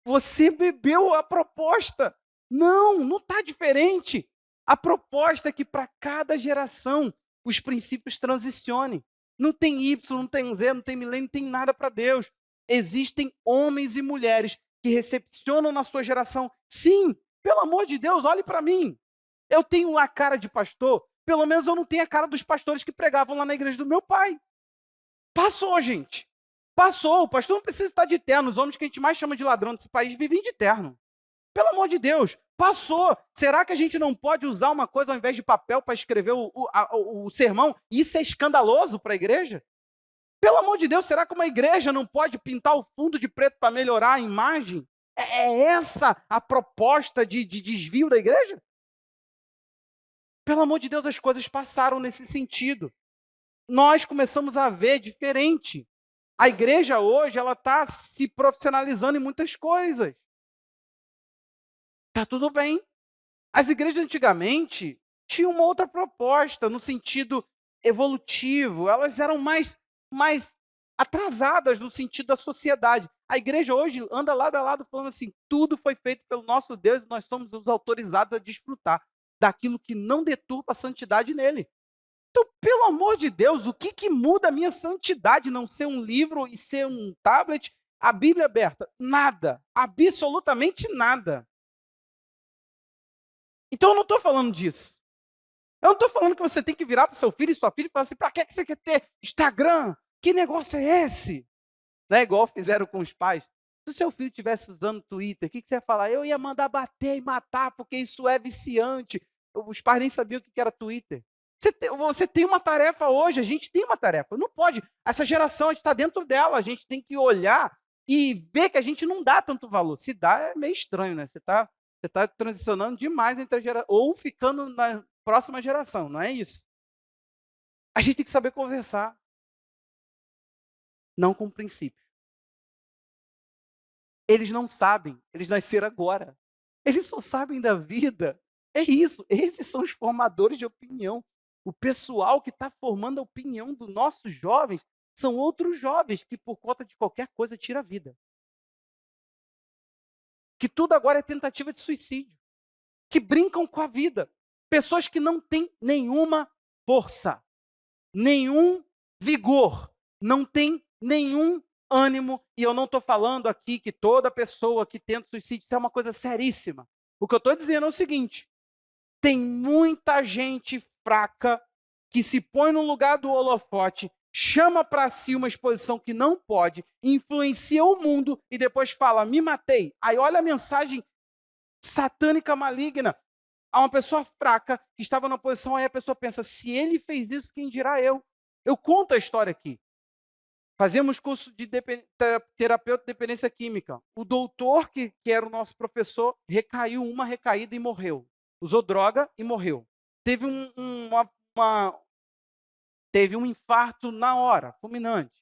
Você bebeu a proposta. Não está diferente. A proposta é que para cada geração os princípios transicionem. Não tem Y, não tem Z, não tem milênio, não tem nada para Deus. Existem homens e mulheres que recepcionam na sua geração. Sim, pelo amor de Deus, olhe para mim. Eu tenho lá a cara de pastor, pelo menos eu não tenho a cara dos pastores que pregavam lá na igreja do meu pai. Passou, gente. Passou. O pastor não precisa estar de terno. Os homens que a gente mais chama de ladrão desse país vivem de terno. Pelo amor de Deus, passou. Será que a gente não pode usar uma coisa ao invés de papel para escrever o sermão? Isso é escandaloso para a igreja? Pelo amor de Deus, será que uma igreja não pode pintar o fundo de preto para melhorar a imagem? É essa a proposta de desvio da igreja? Pelo amor de Deus, as coisas passaram nesse sentido. Nós começamos a ver diferente. A igreja hoje, ela está se profissionalizando em muitas coisas. Está tudo bem. As igrejas antigamente tinham uma outra proposta, no sentido evolutivo. Elas eram mais atrasadas no sentido da sociedade. A igreja hoje anda lado a lado falando assim, tudo foi feito pelo nosso Deus e nós somos os autorizados a desfrutar daquilo que não deturpa a santidade nele. Então, pelo amor de Deus, o que muda a minha santidade não ser um livro e ser um tablet, a Bíblia aberta? Nada, absolutamente nada. Então eu não estou falando disso. Eu não estou falando que você tem que virar para o seu filho e sua filha e falar assim, para que você quer ter Instagram? Que negócio é esse? Não é igual fizeram com os pais. Se o seu filho estivesse usando Twitter, o que você ia falar? Eu ia mandar bater e matar, porque isso é viciante. Os pais nem sabiam o que era Twitter. Você tem uma tarefa hoje, a gente tem uma tarefa. Não pode. Essa geração, a gente está dentro dela, a gente tem que olhar e ver que a gente não dá tanto valor. Se dá, é meio estranho, né? Você está transicionando demais entre a geração, ou ficando na próxima geração, não é isso? A gente tem que saber conversar. Não com princípios. Eles não sabem, eles nasceram agora. Eles só sabem da vida. É isso, esses são os formadores de opinião. O pessoal que está formando a opinião dos nossos jovens são outros jovens que, por conta de qualquer coisa, tira a vida. Que tudo agora é tentativa de suicídio. Que brincam com a vida. Pessoas que não têm nenhuma força, nenhum vigor, não têm nenhum ânimo. E eu não estou falando aqui que toda pessoa que tenta suicídio, isso é uma coisa seríssima. O que eu estou dizendo é o seguinte: tem muita gente fraca que se põe no lugar do holofote, chama para si uma exposição que não pode, influencia o mundo e depois fala, me matei. Aí olha a mensagem satânica maligna. Há uma pessoa fraca que estava na posição, aí a pessoa pensa, se ele fez isso, quem dirá eu? Eu conto a história aqui. Fazemos curso de terapeuta de dependência química. O doutor, que era o nosso professor, recaiu uma recaída e morreu. Usou droga e morreu. Teve teve um infarto na hora, fulminante.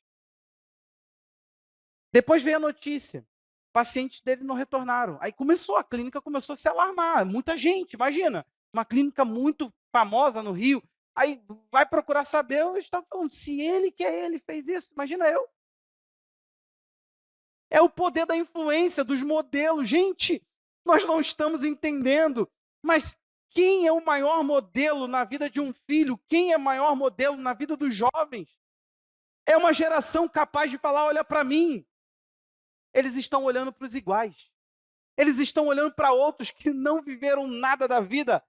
Depois veio a notícia. Pacientes dele não retornaram. Aí a clínica começou a se alarmar. Muita gente, imagina. Uma clínica muito famosa no Rio. Aí vai procurar saber, eu estava falando, se ele que é ele fez isso, imagina eu. É o poder da influência, dos modelos. Gente, nós não estamos entendendo. Mas quem é o maior modelo na vida de um filho? Quem é o maior modelo na vida dos jovens? É uma geração capaz de falar, olha para mim. Eles estão olhando para os iguais. Eles estão olhando para outros que não viveram nada da vida.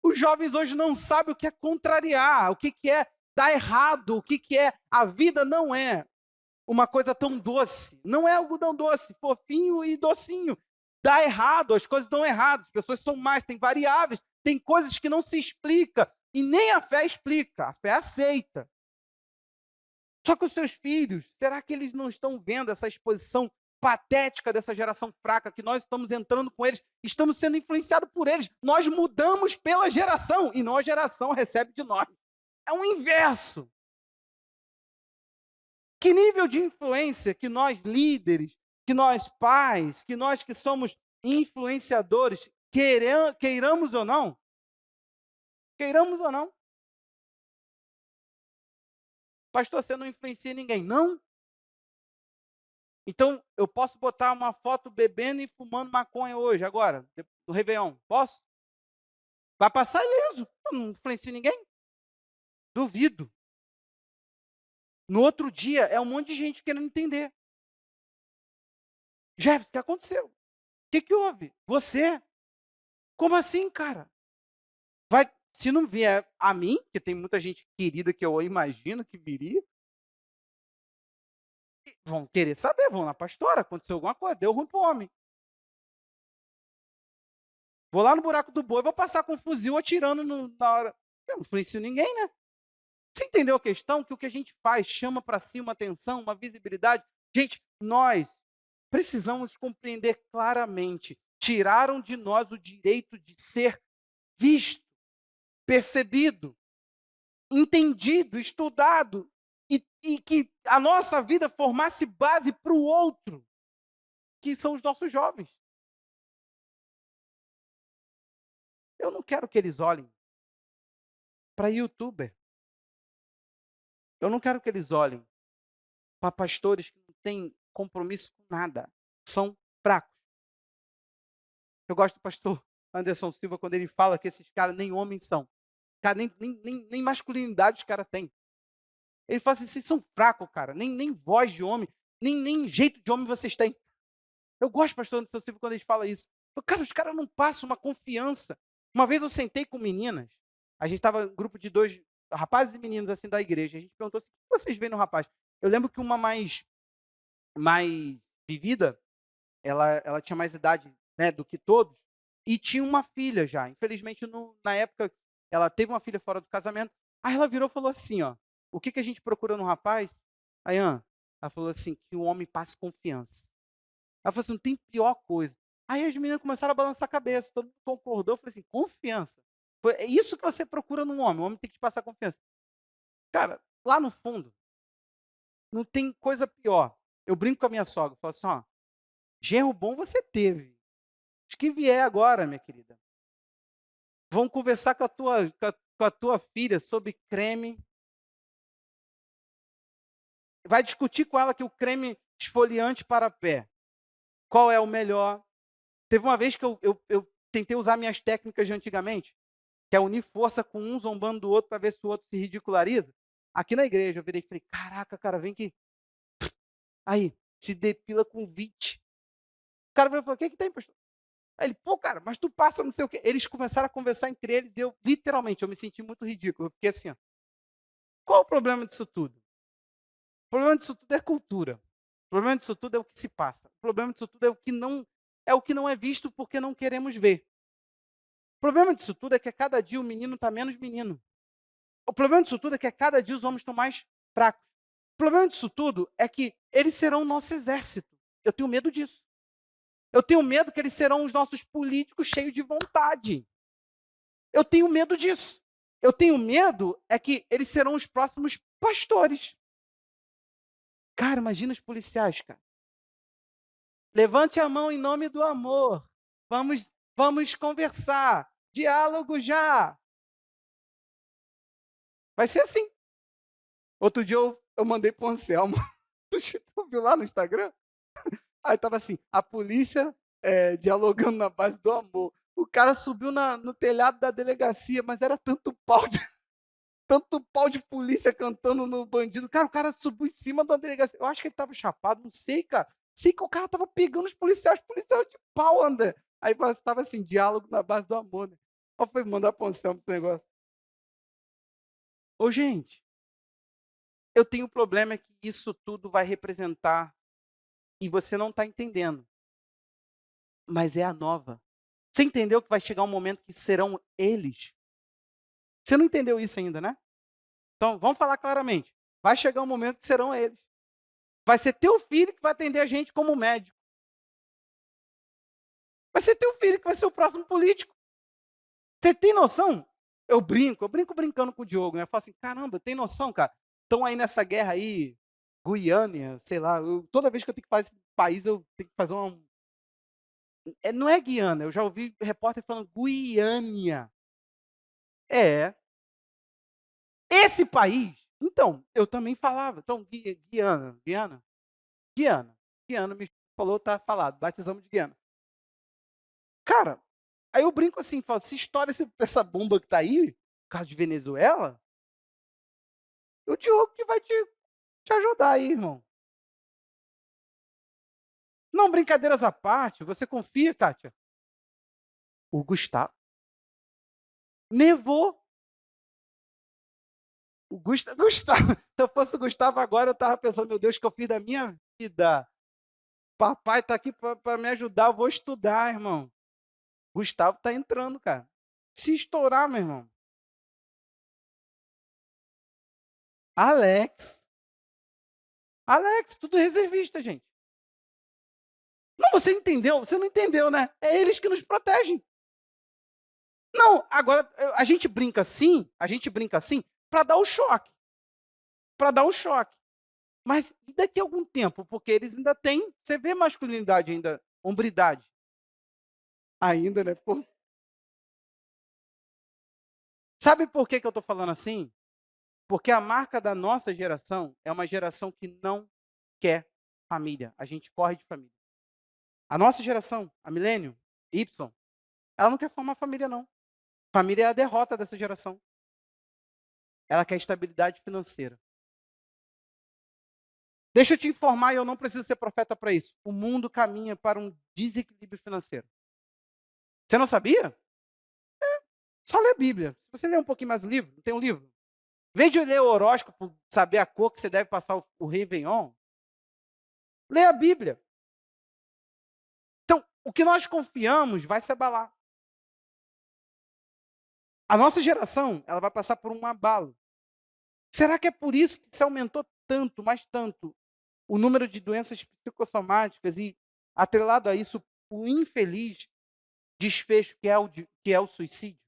Os jovens hoje não sabem o que é contrariar, o que é dar errado, o que é. A vida não é uma coisa tão doce. Não é algodão doce, fofinho e docinho. Dá errado, as coisas dão errado, as pessoas são mais, tem variáveis, tem coisas que não se explica. E nem a fé explica, a fé aceita. Só que os seus filhos, será que eles não estão vendo essa exposição patética dessa geração fraca, que nós estamos entrando com eles, estamos sendo influenciados por eles. Nós mudamos pela geração, e não a geração recebe de nós. É o inverso. Que nível de influência que nós líderes, que nós pais, que nós que somos influenciadores, queiramos ou não? Queiramos ou não? Pastor, você não influencia ninguém. Não. Então, eu posso botar uma foto bebendo e fumando maconha hoje, agora, do Réveillon. Posso? Vai passar ileso. Eu não influencio ninguém. Duvido. No outro dia, é um monte de gente querendo entender. Jefferson, o que aconteceu? O que houve? Você? Como assim, cara? Se não vier a mim, que tem muita gente querida que eu imagino que viria, vão querer saber, vão na pastora, aconteceu alguma coisa, deu ruim para o homem. Vou lá no buraco do boi, vou passar com um fuzil atirando na hora. Eu não influencio ninguém, né? Você entendeu a questão? Que o que a gente faz chama para si uma atenção, uma visibilidade. Gente, nós precisamos compreender claramente. Tiraram de nós o direito de ser visto, percebido, entendido, estudado. E que a nossa vida formasse base para o outro, que são os nossos jovens. Eu não quero que eles olhem para youtuber. Eu não quero que eles olhem para pastores que não têm compromisso com nada. São fracos. Eu gosto do pastor Anderson Silva quando ele fala que esses caras nem homens são. Cara, nem masculinidade os caras têm. Ele fala assim, vocês são fracos, cara. Nem voz de homem, nem jeito de homem vocês têm. Eu gosto do pastor Anderson Silva quando ele fala isso. Cara, os caras não passam uma confiança. Uma vez eu sentei com meninas, a gente estava um grupo de 2 rapazes e meninos assim da igreja. A gente perguntou assim, o que vocês veem no rapaz? Eu lembro que uma mais vivida, ela tinha mais idade, né, do que todos, e tinha uma filha já. Infelizmente, na época, ela teve uma filha fora do casamento. Aí ela virou e falou assim, ó, o que a gente procura no rapaz? Aí, ela falou assim, que o homem passe confiança. Ela falou assim, não tem pior coisa. Aí as meninas começaram a balançar a cabeça, todo mundo concordou. Eu falei assim, confiança. É isso que você procura num homem, o homem tem que te passar confiança. Cara, lá no fundo, não tem coisa pior. Eu brinco com a minha sogra, falo assim, ó, genro bom você teve. Os que vier agora, minha querida, vão conversar com com a tua filha sobre creme, vai discutir com ela que o creme esfoliante para pé, qual é o melhor. Teve uma vez que eu tentei usar minhas técnicas de antigamente, que é unir força com um zombando do outro para ver se o outro se ridiculariza. Aqui na igreja, eu virei e falei, caraca, cara, vem aqui. Aí, se depila com VIT. O cara falou, o que tem, pastor? Aí ele, pô, cara, mas tu passa não sei o quê. Eles começaram a conversar entre eles e eu, literalmente, eu me senti muito ridículo. Eu fiquei assim, ó, qual o problema disso tudo? O problema disso tudo é cultura. O problema disso tudo é o que se passa. O problema disso tudo é o que não é visto porque não queremos ver. O problema disso tudo é que a cada dia o menino está menos menino. O problema disso tudo é que a cada dia os homens estão mais fracos. O problema disso tudo é que eles serão o nosso exército. Eu tenho medo disso. Eu tenho medo que eles serão os nossos políticos cheios de vontade. Eu tenho medo disso. Eu tenho medo é que eles serão os próximos pastores. Cara, imagina os policiais, cara. Levante a mão em nome do amor. Vamos conversar. Diálogo já. Vai ser assim. Outro dia eu mandei para o Anselmo. Tu viu lá no Instagram? Aí tava assim, a polícia dialogando na base do amor. O cara subiu no telhado da delegacia, mas era tanto pau de polícia cantando no bandido. Cara, o cara subiu em cima da delegacia. Eu acho que ele tava chapado, não sei, cara. Sei que o cara tava pegando os policiais de pau, André. Aí tava assim, diálogo na base do amor, né? Ó, foi mandar pra Anselmo esse negócio. Ô, gente, eu tenho um problema é que isso tudo vai representar, e você não está entendendo, mas é a nova. Você entendeu que vai chegar um momento que serão eles? Você não entendeu isso ainda, né? Então, vamos falar claramente. Vai chegar um momento que serão eles. Vai ser teu filho que vai atender a gente como médico. Vai ser teu filho que vai ser o próximo político. Você tem noção? Eu brinco brincando com o Diogo, né? Eu falo assim, caramba, tem noção, cara? Estão aí nessa guerra aí, Guiânia, sei lá, toda vez que eu tenho que fazer esse país, eu tenho que fazer uma. Não é Guiana, eu já ouvi repórter falando Guiânia. É. Esse país, então, eu também falava. Então, Guiana me falou, tá falado, batizamos de Guiana. Cara, aí eu brinco assim, falo, se estoura essa bomba que tá aí, caso de Venezuela, o Diogo que vai te ajudar aí, irmão. Não, brincadeiras à parte, você confia, Kátia? O Gustavo. Nevou. Gustavo, se eu fosse o Gustavo agora, eu tava pensando, meu Deus, o que eu fiz da minha vida? Papai tá aqui para me ajudar, eu vou estudar, irmão. Gustavo tá entrando, cara. Se estourar, meu irmão. Alex. Alex, tudo reservista, gente. Não, você entendeu? Você não entendeu, né? É eles que nos protegem. Não, agora a gente brinca assim para dar o choque. Para dar o choque. Mas e daqui a algum tempo? Porque eles ainda têm, você vê masculinidade ainda, hombridade. Ainda, né? Pô. Sabe por que eu estou falando assim? Porque a marca da nossa geração é uma geração que não quer família. A gente corre de família. A nossa geração, a milênio, Y, ela não quer formar família, não. Família é a derrota dessa geração. Ela quer estabilidade financeira. Deixa eu te informar, e eu não preciso ser profeta para isso. O mundo caminha para um desequilíbrio financeiro. Você não sabia? Só lê a Bíblia. Se você ler um pouquinho mais do livro, tem um livro. Em vez de ler o horóscopo, saber a cor que você deve passar o Réveillon, lê a Bíblia. Então, o que nós confiamos vai se abalar. A nossa geração, ela vai passar por um abalo. Será que é por isso que se aumentou tanto, mas tanto, o número de doenças psicossomáticas e, atrelado a isso, o infeliz desfecho que é o suicídio?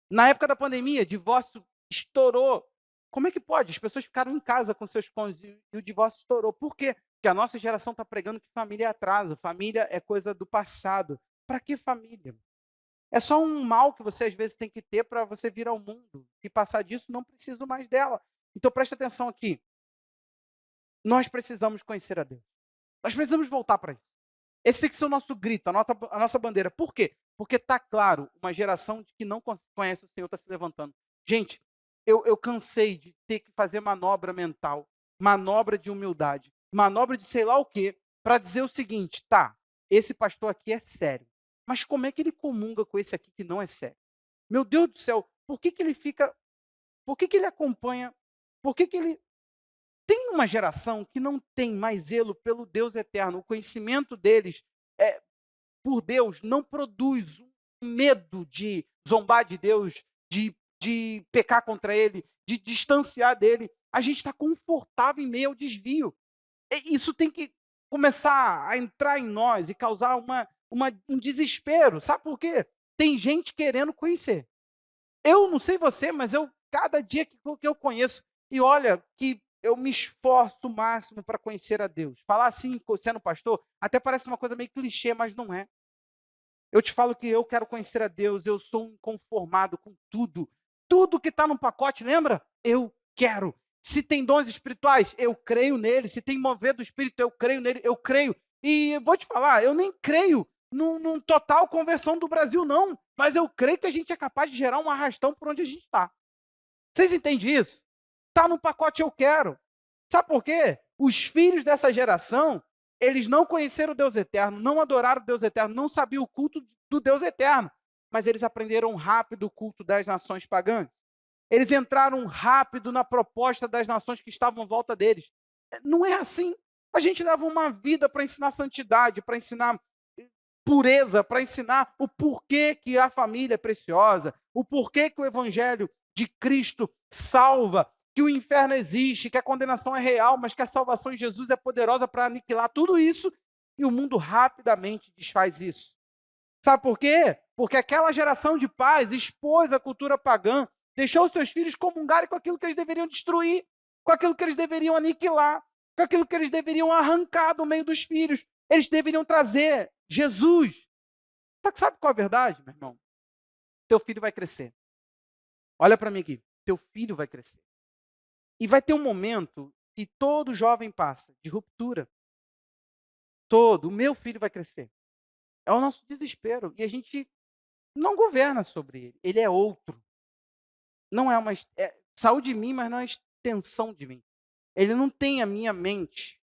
Na época da pandemia, divórcio estourou. Como é que pode? As pessoas ficaram em casa com seus cônjuges e o divórcio estourou. Por quê? Porque a nossa geração está pregando que família é atraso, família é coisa do passado. Para que família? É só um mal que você às vezes tem que ter para você vir ao mundo. Se passar disso, não preciso mais dela. Então preste atenção aqui. Nós precisamos conhecer a Deus. Nós precisamos voltar para isso. Esse tem que ser o nosso grito, a nossa bandeira. Por quê? Porque está claro, uma geração que não conhece o Senhor está se levantando. Gente, eu cansei de ter que fazer manobra mental, manobra de humildade, manobra de sei lá o quê, para dizer o seguinte, tá, esse pastor aqui é sério, mas como é que ele comunga com esse aqui que não é sério? Meu Deus do céu, por que ele acompanha, por que ele tem uma geração que não tem mais zelo pelo Deus eterno, o conhecimento deles por Deus não produz um medo de zombar de Deus, de pecar contra Ele, de distanciar dele. A gente está confortável em meio ao desvio. Isso tem que começar a entrar em nós e causar um desespero. Sabe por quê? Tem gente querendo conhecer. Eu não sei você, mas cada dia que eu conheço, e olha que eu me esforço o máximo para conhecer a Deus. Falar assim, sendo pastor, até parece uma coisa meio clichê, mas não é. Eu te falo que eu quero conhecer a Deus, eu sou inconformado com tudo. Tudo que está no pacote, lembra? Eu quero. Se tem dons espirituais, eu creio nele. Se tem mover do Espírito, eu creio nele, eu creio. E vou te falar, eu nem creio num total conversão do Brasil, não. Mas eu creio que a gente é capaz de gerar um arrastão por onde a gente está. Vocês entendem isso? Está no pacote eu quero. Sabe por quê? Os filhos dessa geração, eles não conheceram o Deus eterno, não adoraram o Deus eterno, não sabiam o culto do Deus eterno, mas eles aprenderam rápido o culto das nações pagãs. Eles entraram rápido na proposta das nações que estavam à volta deles. Não é assim. A gente leva uma vida para ensinar santidade, para ensinar pureza, para ensinar o porquê que a família é preciosa, o porquê que o evangelho de Cristo salva, que o inferno existe, que a condenação é real, mas que a salvação em Jesus é poderosa para aniquilar tudo isso, e o mundo rapidamente desfaz isso. Sabe por quê? Porque aquela geração de pais expôs a cultura pagã, deixou os seus filhos comungarem com aquilo que eles deveriam destruir, com aquilo que eles deveriam aniquilar, com aquilo que eles deveriam arrancar do meio dos filhos. Eles deveriam trazer Jesus. Só que sabe qual é a verdade, meu irmão? Teu filho vai crescer. Olha para mim aqui. Teu filho vai crescer. E vai ter um momento que todo jovem passa, de ruptura. Todo. O meu filho vai crescer. É o nosso desespero. E a gente não governa sobre ele. Ele é outro. Não é uma. Saiu de mim, mas não é extensão de mim. Ele não tem a minha mente.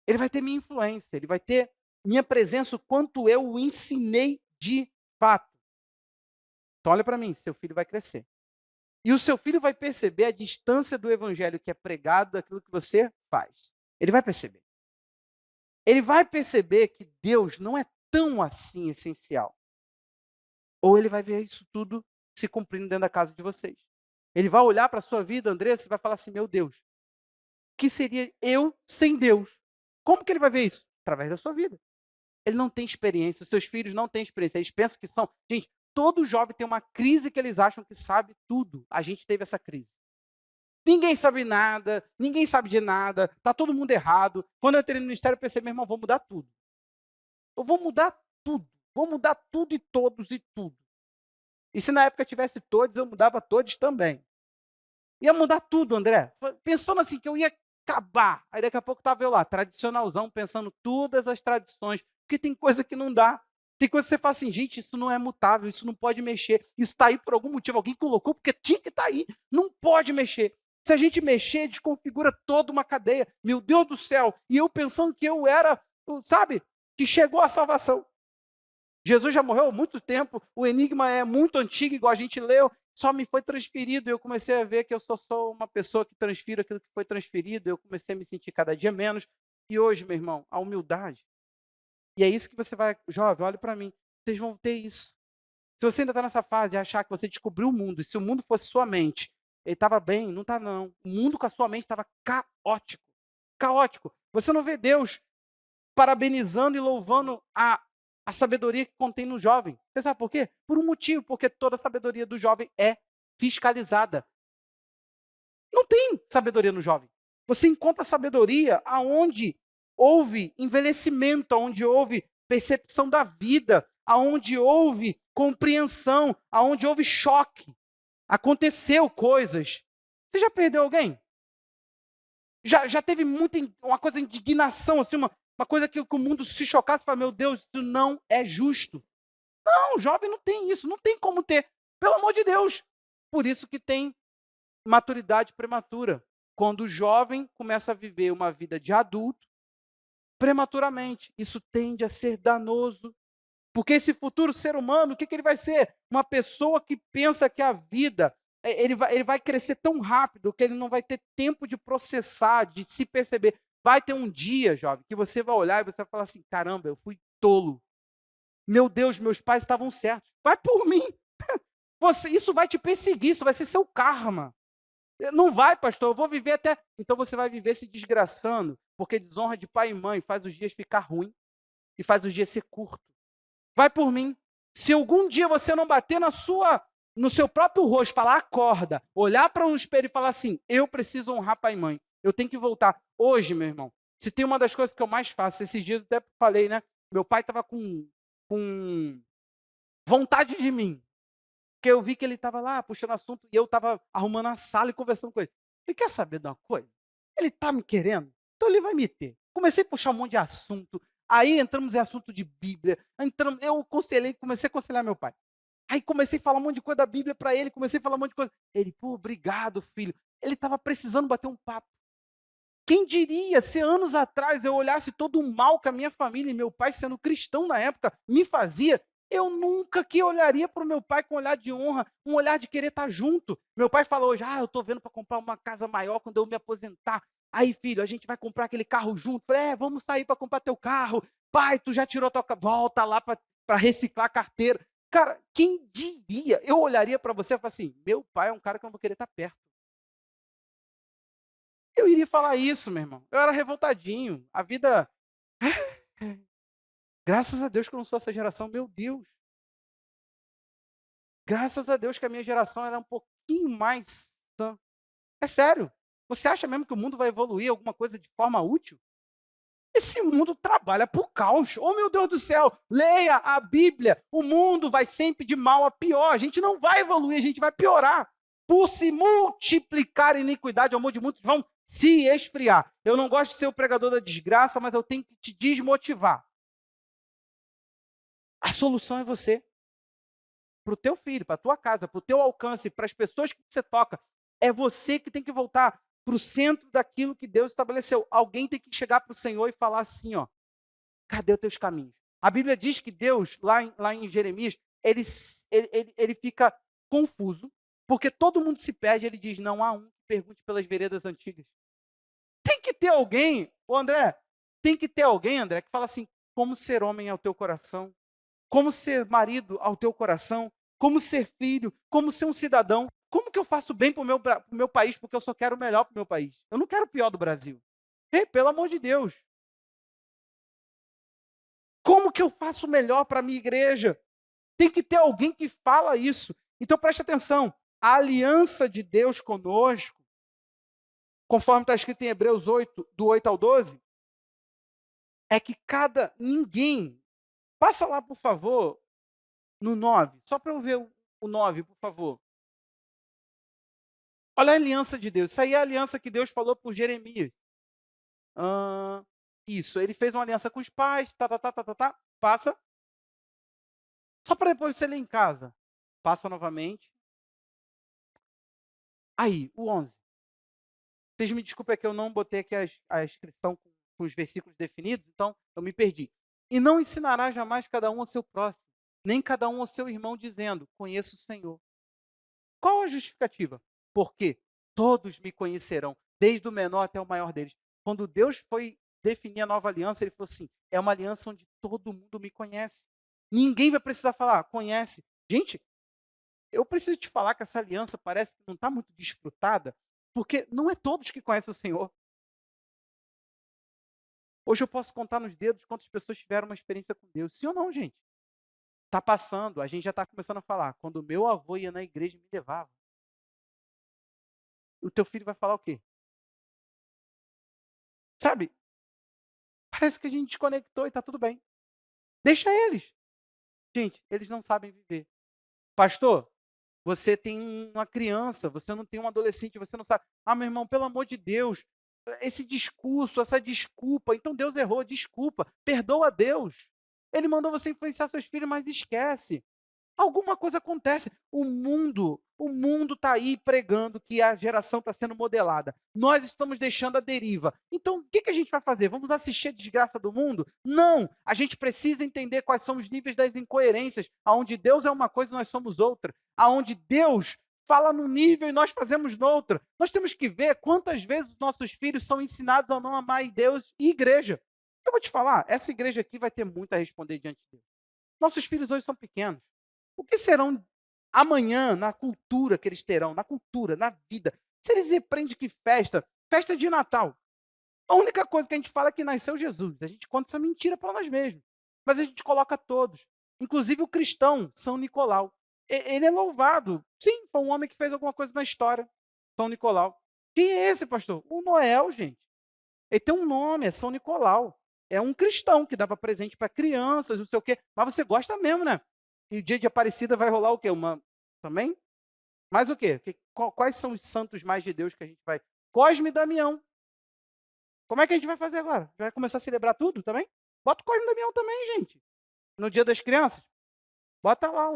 Ele vai ter minha influência. Ele vai ter minha presença, o quanto eu o ensinei de fato. Então, olha para mim, seu filho vai crescer. E o seu filho vai perceber a distância do evangelho que é pregado daquilo que você faz. Ele vai perceber. Ele vai perceber que Deus não é tão assim essencial. Ou ele vai ver isso tudo se cumprindo dentro da casa de vocês. Ele vai olhar para a sua vida, Andressa, e vai falar assim, meu Deus, o que seria eu sem Deus? Como que ele vai ver isso? Através da sua vida. Ele não tem experiência, os seus filhos não têm experiência, eles pensam que são... Gente, todo jovem tem uma crise que eles acham que sabe tudo. A gente teve essa crise. Ninguém sabe nada, ninguém sabe de nada, está todo mundo errado. Quando eu entrei no ministério, eu pensei, meu irmão, vou mudar tudo. Eu vou mudar tudo e todos e tudo. E se na época tivesse todos, eu mudava todos também. Ia mudar tudo, André. Pensando assim, que eu ia acabar. Aí daqui a pouco estava eu lá, tradicionalzão, pensando todas as tradições, porque tem coisa que não dá. Tem coisa que você fala assim, gente, isso não é mutável, isso não pode mexer. Isso está aí por algum motivo, alguém colocou porque tinha que estar aí. Não pode mexer. Se a gente mexer, desconfigura toda uma cadeia. Meu Deus do céu. E eu pensando que eu era, sabe, que chegou a salvação. Jesus já morreu há muito tempo, o enigma é muito antigo, igual a gente leu, só me foi transferido, e eu comecei a ver que eu sou uma pessoa que transfiro aquilo que foi transferido, eu comecei a me sentir cada dia menos, e hoje, meu irmão, a humildade, e é isso que você vai, jovem, olhe para mim, vocês vão ter isso. Se você ainda está nessa fase de achar que você descobriu o mundo, e se o mundo fosse sua mente, ele estava bem, não está não, o mundo com a sua mente estava caótico, caótico, você não vê Deus parabenizando e louvando a sabedoria que contém no jovem. Você sabe por quê? Por um motivo, porque toda a sabedoria do jovem é fiscalizada. Não tem sabedoria no jovem. Você encontra sabedoria aonde houve envelhecimento, aonde houve percepção da vida, aonde houve compreensão, aonde houve choque. Aconteceu coisas. Você já perdeu alguém? Já teve uma coisa de indignação, assim, uma coisa que o mundo se chocasse e fala, meu Deus, isso não é justo. Não, o jovem não tem isso, não tem como ter. Pelo amor de Deus. Por isso que tem maturidade prematura. Quando o jovem começa a viver uma vida de adulto, prematuramente, isso tende a ser danoso. Porque esse futuro ser humano, o que ele vai ser? Uma pessoa que pensa que a vida, ele vai crescer tão rápido que ele não vai ter tempo de processar, de se perceber. Vai ter um dia, jovem, que você vai olhar e você vai falar assim, caramba, eu fui tolo. Meu Deus, meus pais estavam certos. Vai por mim. Isso vai te perseguir, isso vai ser seu karma. Não vai, pastor, eu vou viver até. Então você vai viver se desgraçando, porque desonra de pai e mãe faz os dias ficar ruim e faz os dias ser curto. Vai por mim. Se algum dia você não bater no seu próprio rosto, falar acorda, olhar para um espelho e falar assim, eu preciso honrar pai e mãe, eu tenho que voltar. Hoje, meu irmão, se tem uma das coisas que eu mais faço, esses dias eu até falei, né? Meu pai estava com vontade de mim, porque eu vi que ele estava lá puxando assunto e eu estava arrumando a sala e conversando com ele. Ele quer saber de uma coisa? Ele está me querendo, então ele vai me ter. Comecei a puxar um monte de assunto. Aí entramos em assunto de Bíblia. Eu comecei a aconselhar meu pai. Aí comecei a falar um monte de coisa da Bíblia para ele, comecei a falar um monte de coisa. Ele, pô, obrigado, filho. Ele estava precisando bater um papo. Quem diria, se anos atrás eu olhasse todo o mal que a minha família e meu pai, sendo cristão na época, me fazia, eu nunca que olharia para o meu pai com um olhar de honra, um olhar de querer estar junto. Meu pai falou hoje, eu estou vendo para comprar uma casa maior quando eu me aposentar. Aí, filho, a gente vai comprar aquele carro junto. Falei, vamos sair para comprar teu carro. Pai, tu já tirou tua... Volta lá para reciclar a carteira. Cara, quem diria? Eu olharia para você e falaria assim, meu pai é um cara que eu não vou querer estar perto. Eu iria falar isso, meu irmão. Eu era revoltadinho. A vida. Graças a Deus que eu não sou essa geração, meu Deus. Graças a Deus que a minha geração era um pouquinho mais sã. É sério. Você acha mesmo que o mundo vai evoluir alguma coisa de forma útil? Esse mundo trabalha por caos. Oh, meu Deus do céu, leia a Bíblia. O mundo vai sempre de mal a pior. A gente não vai evoluir, a gente vai piorar. Por se multiplicar a iniquidade, o amor de muitos vão se esfriar. Eu não gosto de ser o pregador da desgraça, mas eu tenho que te desmotivar. A solução é você. Para o teu filho, para a tua casa, para o teu alcance, para as pessoas que você toca. É você que tem que voltar para o centro daquilo que Deus estabeleceu. Alguém tem que chegar para o Senhor e falar assim, ó, cadê os teus caminhos? A Bíblia diz que Deus, lá em Jeremias, ele fica confuso, porque todo mundo se perde, ele diz, não há um que pergunte pelas veredas antigas. Tem que ter alguém, André, que fala assim, como ser homem ao teu coração, como ser marido ao teu coração, como ser filho, como ser um cidadão. Como que eu faço bem para o meu país, porque eu só quero o melhor para o meu país. Eu não quero o pior do Brasil. Ei, pelo amor de Deus. Como que eu faço o melhor para a minha igreja? Tem que ter alguém que fala isso. Então preste atenção. A aliança de Deus conosco, conforme está escrito em Hebreus 8, do 8 ao 12, é que ninguém, passa lá por favor, no 9, só para eu ver o 9, por favor. Olha a aliança de Deus. Isso aí é a aliança que Deus falou por Jeremias. Isso, ele fez uma aliança com os pais, passa. Só para depois você ler em casa. Passa novamente. Aí, o 11. Vocês me desculpem que eu não botei aqui a inscrição com os versículos definidos, então eu me perdi. E não ensinará jamais cada um ao seu próximo, nem cada um ao seu irmão, dizendo, conheço o Senhor. Qual a justificativa? Porque todos me conhecerão, desde o menor até o maior deles. Quando Deus foi definir a nova aliança, ele falou assim, é uma aliança onde todo mundo me conhece. Ninguém vai precisar falar, conhece. Gente, eu preciso te falar que essa aliança parece que não está muito desfrutada, porque não é todos que conhecem o Senhor. Hoje eu posso contar nos dedos quantas pessoas tiveram uma experiência com Deus. Sim ou não, gente? Está passando, a gente já está começando a falar. Quando o meu avô ia na igreja, me levava. O teu filho vai falar o quê? Sabe? Parece que a gente desconectou e está tudo bem. Deixa eles. Gente, eles não sabem viver. Pastor, você tem uma criança, você não tem um adolescente, você não sabe. Ah, meu irmão, pelo amor de Deus, esse discurso, essa desculpa. Então Deus errou, desculpa, perdoa a Deus. Ele mandou você influenciar seus filhos, mas esquece. Alguma coisa acontece. O mundo está aí pregando que a geração está sendo modelada. Nós estamos deixando a deriva. Então, o que que a gente vai fazer? Vamos assistir a desgraça do mundo? Não! A gente precisa entender quais são os níveis das incoerências, aonde Deus é uma coisa e nós somos outra, aonde Deus fala num nível e nós fazemos noutra. Nós temos que ver quantas vezes os nossos filhos são ensinados a não amar Deus e igreja. Eu vou te falar, essa igreja aqui vai ter muito a responder diante de Deus. Nossos filhos hoje são pequenos. O que serão amanhã na cultura que eles terão, na cultura, na vida? Se eles aprendem que festa, festa de Natal. A única coisa que a gente fala é que nasceu Jesus. A gente conta essa mentira para nós mesmos. Mas a gente coloca todos. Inclusive o cristão, São Nicolau. Ele é louvado. Sim, foi um homem que fez alguma coisa na história. São Nicolau. Quem é esse, pastor? O Noel, gente. Ele tem um nome, é São Nicolau. É um cristão que dava presente para crianças, não sei o quê. Mas você gosta mesmo, né? E o dia de Aparecida vai rolar o quê? Uma também? Mais o quê? Quais são os santos mais de Deus que a gente vai? Cosme e Damião. Como é que a gente vai fazer agora? Vai começar a celebrar tudo também? Bota o Cosme e Damião também, gente. No dia das crianças. Bota lá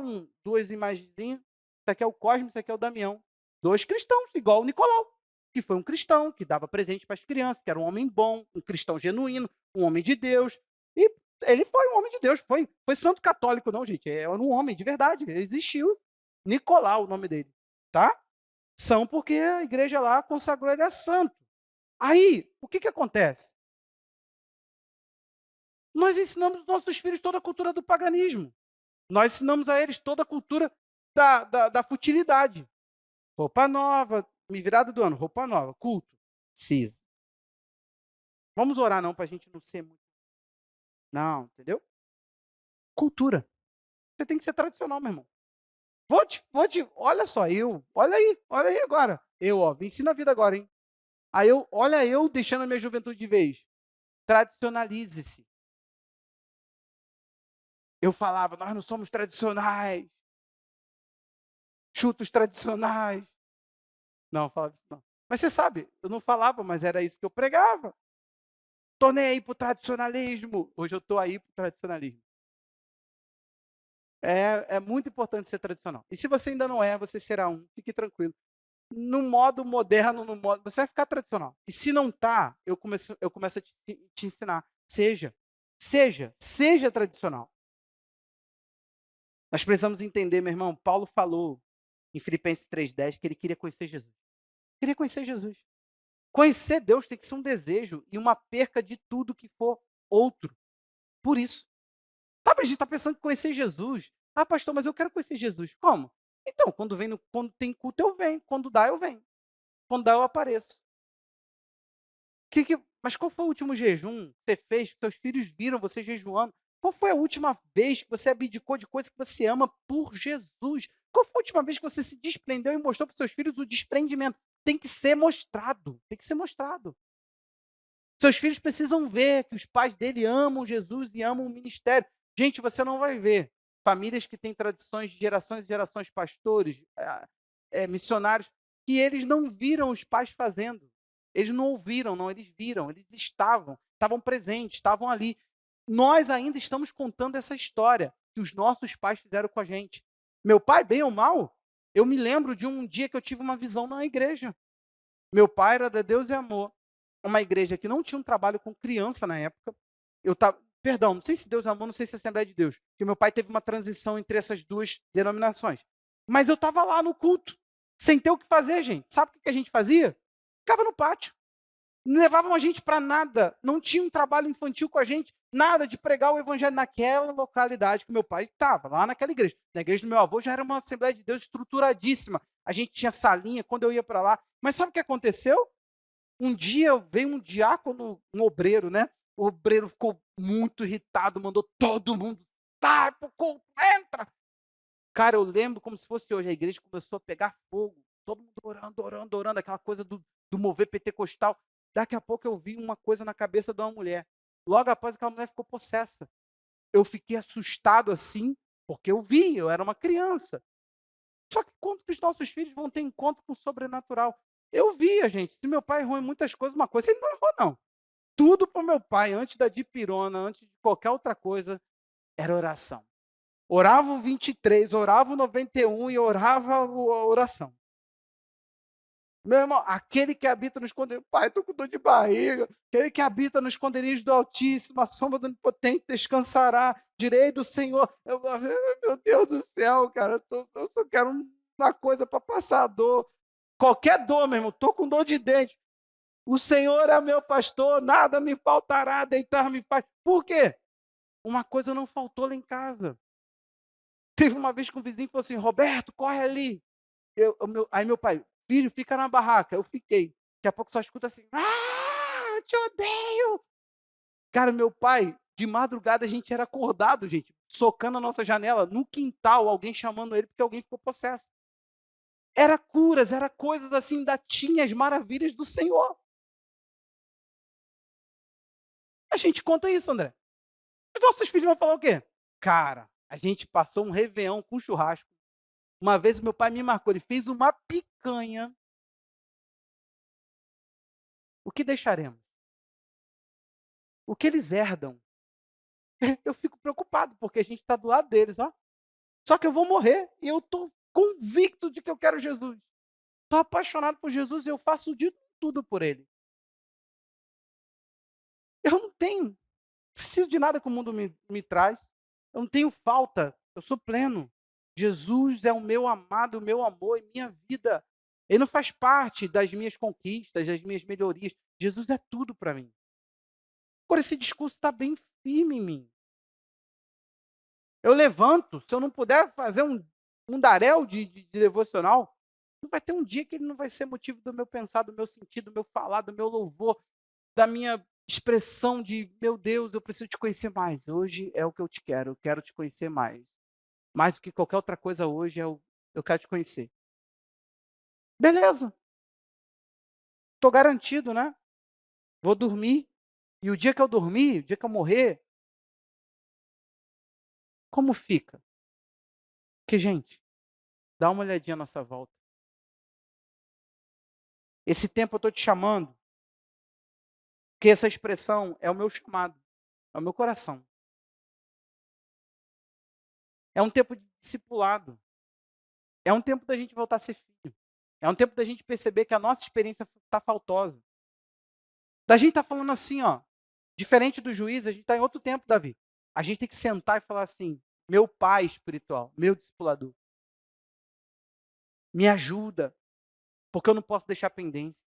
duas imagenzinhas. Isso aqui é o Cosme, isso aqui é o Damião. Dois cristãos, igual o Nicolau, que foi um cristão, que dava presente para as crianças, que era um homem bom, um cristão genuíno, um homem de Deus. E ele foi um homem de Deus, foi santo católico, não, gente. Era um homem de verdade, ele existiu. Nicolau, o nome dele, tá? São porque a igreja lá consagrou ele a santo. Aí, o que acontece? Nós ensinamos nossos filhos toda a cultura do paganismo. Nós ensinamos a eles toda a cultura da futilidade. Roupa nova, me virada do ano, roupa nova, culto, precisa. Vamos orar não, para a gente não ser muito... Não, entendeu? Cultura. Você tem que ser tradicional, meu irmão. Olha só, olha aí agora. Me ensina a vida agora, hein? Aí olha eu deixando a minha juventude de vez. Tradicionalize-se. Eu falava, nós não somos tradicionais. Chutos tradicionais. Não, falava isso não. Mas você sabe, eu não falava, mas era isso que eu pregava. Tô nem aí pro tradicionalismo. Hoje eu tô aí pro tradicionalismo. É muito importante ser tradicional. E se você ainda não é, você será um. Fique tranquilo. No modo moderno, você vai ficar tradicional. E se não tá, eu começo a te ensinar. Seja tradicional. Nós precisamos entender, meu irmão, Paulo falou em Filipenses 3:10 que ele queria conhecer Jesus. Queria conhecer Jesus. Conhecer Deus tem que ser um desejo e uma perca de tudo que for outro. Por isso. Sabe, a gente está pensando em conhecer Jesus. Ah, pastor, mas eu quero conhecer Jesus. Como? Então, quando tem culto, eu venho. Quando dá, eu venho. Quando dá, eu apareço. Mas qual foi o último jejum que você fez, que seus filhos viram você jejuando? Qual foi a última vez que você abdicou de coisa que você ama por Jesus? Qual foi a última vez que você se desprendeu e mostrou para os seus filhos o desprendimento? Tem que ser mostrado. Tem que ser mostrado. Seus filhos precisam ver que os pais dele amam Jesus e amam o ministério. Gente, você não vai ver famílias que têm tradições de gerações e gerações, pastores, missionários, que eles não viram os pais fazendo. Eles não ouviram, não, eles viram, eles estavam presentes, estavam ali. Nós ainda estamos contando essa história que os nossos pais fizeram com a gente. Meu pai, bem ou mal, eu me lembro de um dia que eu tive uma visão na igreja. Meu pai era de Deus e amor. Uma igreja que não tinha um trabalho com criança na época. Perdão, não sei se Deus é amor, não sei se é Assembleia de Deus, porque meu pai teve uma transição entre essas duas denominações. Mas eu estava lá no culto, sem ter o que fazer, gente. Sabe o que a gente fazia? Ficava no pátio. Não levavam a gente para nada, não tinha um trabalho infantil com a gente, nada de pregar o evangelho naquela localidade que meu pai estava, lá naquela igreja. Na igreja do meu avô já era uma Assembleia de Deus estruturadíssima. A gente tinha salinha quando eu ia para lá. Mas sabe o que aconteceu? Um dia veio um diácono, um obreiro, né? O obreiro ficou muito irritado, mandou todo mundo, tá, pro culto, entra. Cara, eu lembro como se fosse hoje, a igreja começou a pegar fogo, todo mundo orando, orando, orando, aquela coisa do mover pentecostal. Daqui a pouco eu vi uma coisa na cabeça de uma mulher. Logo após, aquela mulher ficou possessa. Eu fiquei assustado assim, porque eu vi, eu era uma criança. Só que quando que os nossos filhos vão ter encontro com o sobrenatural? Eu via, gente, se meu pai errou em muitas coisas, uma coisa ele não errou, não. Tudo para o meu pai, antes da dipirona, antes de qualquer outra coisa, era oração. Orava o 23, orava o 91 e orava a oração. Meu irmão, aquele que habita no esconderijo, pai, estou com dor de barriga. Aquele que habita no esconderijo do Altíssimo, a sombra do Onipotente descansará, direi do Senhor. Meu Deus do céu, cara, eu só quero uma coisa para passar a dor. Qualquer dor, meu irmão, estou com dor de dente. O Senhor é meu pastor, nada me faltará, deitar-me faz. Por quê? Uma coisa não faltou lá em casa. Teve uma vez que um vizinho falou assim: Roberto, corre ali. Aí meu pai, filho, fica na barraca. Eu fiquei. Daqui a pouco só escuta assim: eu te odeio. Cara, meu pai, de madrugada a gente era acordado, gente, socando a nossa janela, no quintal, alguém chamando ele porque alguém ficou possesso. Era curas, era coisas assim, ainda tinha as maravilhas do Senhor. A gente conta isso, André. Os nossos filhos vão falar o quê? Cara, a gente passou um réveillon com churrasco. Uma vez o meu pai me marcou, ele fez uma picanha. O que deixaremos? O que eles herdam? Eu fico preocupado, porque a gente está do lado deles, ó. Só que eu vou morrer e eu estou convicto de que eu quero Jesus. Estou apaixonado por Jesus e eu faço de tudo por ele. Eu não tenho, preciso de nada que o mundo me traz. Eu não tenho falta, eu sou pleno. Jesus é o meu amado, o meu amor e minha vida. Ele não faz parte das minhas conquistas, das minhas melhorias. Jesus é tudo para mim. Agora, esse discurso está bem firme em mim. Eu levanto, se eu não puder fazer um daréu de devocional, não vai ter um dia que ele não vai ser motivo do meu pensar, do meu sentido, do meu falar, do meu louvor, da minha expressão de, meu Deus, eu preciso te conhecer mais. Hoje é o que eu quero te conhecer mais. Mais do que qualquer outra coisa hoje, eu quero te conhecer. Beleza, estou garantido, né? Vou dormir, e o dia que eu dormir, o dia que eu morrer, como fica? Porque, gente, dá uma olhadinha à nossa volta. Esse tempo eu estou te chamando, porque essa expressão é o meu chamado, é o meu coração. É um tempo de discipulado. É um tempo da gente voltar a ser filho. É um tempo da gente perceber que a nossa experiência está faltosa. Da gente estar falando assim, ó, diferente do juiz, a gente está em outro tempo, Davi. A gente tem que sentar e falar assim: meu pai espiritual, meu discipulador, me ajuda, porque eu não posso deixar pendência.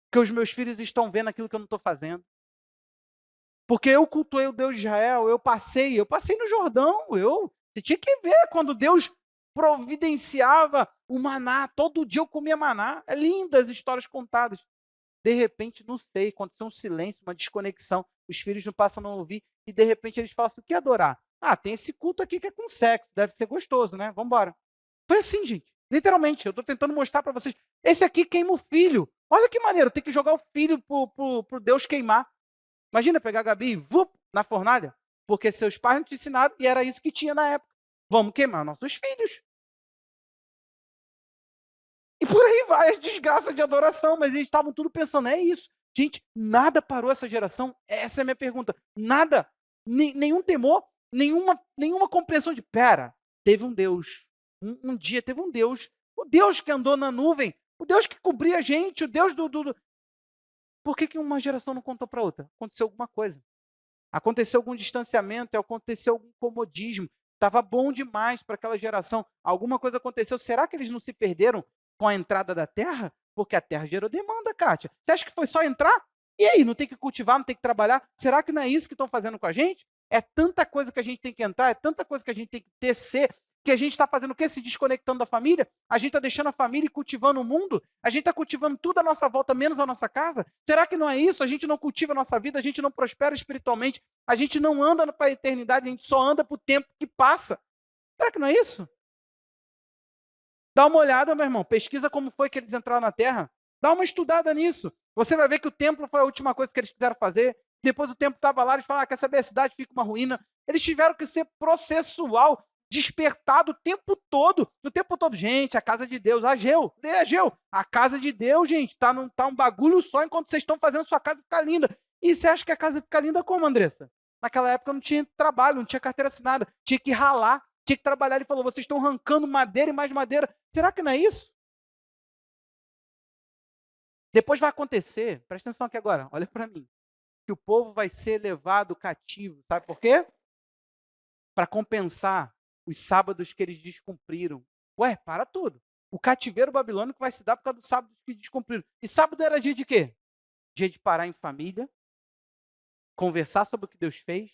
Porque os meus filhos estão vendo aquilo que eu não estou fazendo. Porque eu cultuei o Deus de Israel, eu passei no Jordão, você tinha que ver quando Deus providenciava o maná, todo dia eu comia maná. É linda as histórias contadas. De repente, não sei, aconteceu um silêncio, uma desconexão, os filhos não passam a não ouvir, e de repente eles falam assim: o que adorar? Ah, tem esse culto aqui que é com sexo, deve ser gostoso, né? Vamos embora. Foi assim, gente. Literalmente, eu estou tentando mostrar para vocês. Esse aqui queima o filho. Olha que maneiro, tem que jogar o filho pro Deus queimar. Imagina pegar a Gabi e na fornalha, porque seus pais não te ensinaram e era isso que tinha na época. Vamos queimar nossos filhos. E por aí vai as desgraças de adoração, mas eles estavam tudo pensando, é isso. Gente, nada parou essa geração? Essa é a minha pergunta. Nada. Nenhum temor, nenhuma compreensão de, pera, teve um Deus. Um dia teve um Deus. O Deus que andou na nuvem, o Deus que cobria a gente, o Deus do. Por que uma geração não contou para outra? Aconteceu alguma coisa. Aconteceu algum distanciamento, aconteceu algum comodismo. Estava bom demais para aquela geração. Alguma coisa aconteceu. Será que eles não se perderam com a entrada da terra? Porque a terra gerou demanda, Kátia. Você acha que foi só entrar? E aí, não tem que cultivar, não tem que trabalhar? Será que não é isso que estão fazendo com a gente? É tanta coisa que a gente tem que entrar, é tanta coisa que a gente tem que tecer, que a gente está fazendo o quê? Se desconectando da família? A gente está deixando a família e cultivando o mundo? A gente está cultivando tudo à nossa volta, menos a nossa casa? Será que não é isso? A gente não cultiva a nossa vida, a gente não prospera espiritualmente, a gente não anda para a eternidade, a gente só anda para o tempo que passa. Será que não é isso? Dá uma olhada, meu irmão, pesquisa como foi que eles entraram na Terra. Dá uma estudada nisso. Você vai ver que o templo foi a última coisa que eles quiseram fazer. Depois o templo estava lá, eles falaram: quer saber, a cidade fica uma ruína. Eles tiveram que ser processual. despertado o tempo todo. O tempo todo, gente, a casa de Deus, Ageu, Ageu, a casa de Deus, gente, tá um bagulho só enquanto vocês estão fazendo sua casa ficar linda. E você acha que a casa fica linda como, Andressa? Naquela época não tinha trabalho, não tinha carteira assinada, tinha que ralar, tinha que trabalhar. Ele falou, vocês estão arrancando madeira e mais madeira. Será que não é isso? Depois vai acontecer, presta atenção aqui agora, olha para mim, que o povo vai ser levado cativo, sabe por quê? Para compensar os sábados que eles descumpriram. Ué, para tudo. O cativeiro babilônico vai se dar por causa dos sábados que descumpriram. E sábado era dia de quê? Dia de parar em família, conversar sobre o que Deus fez,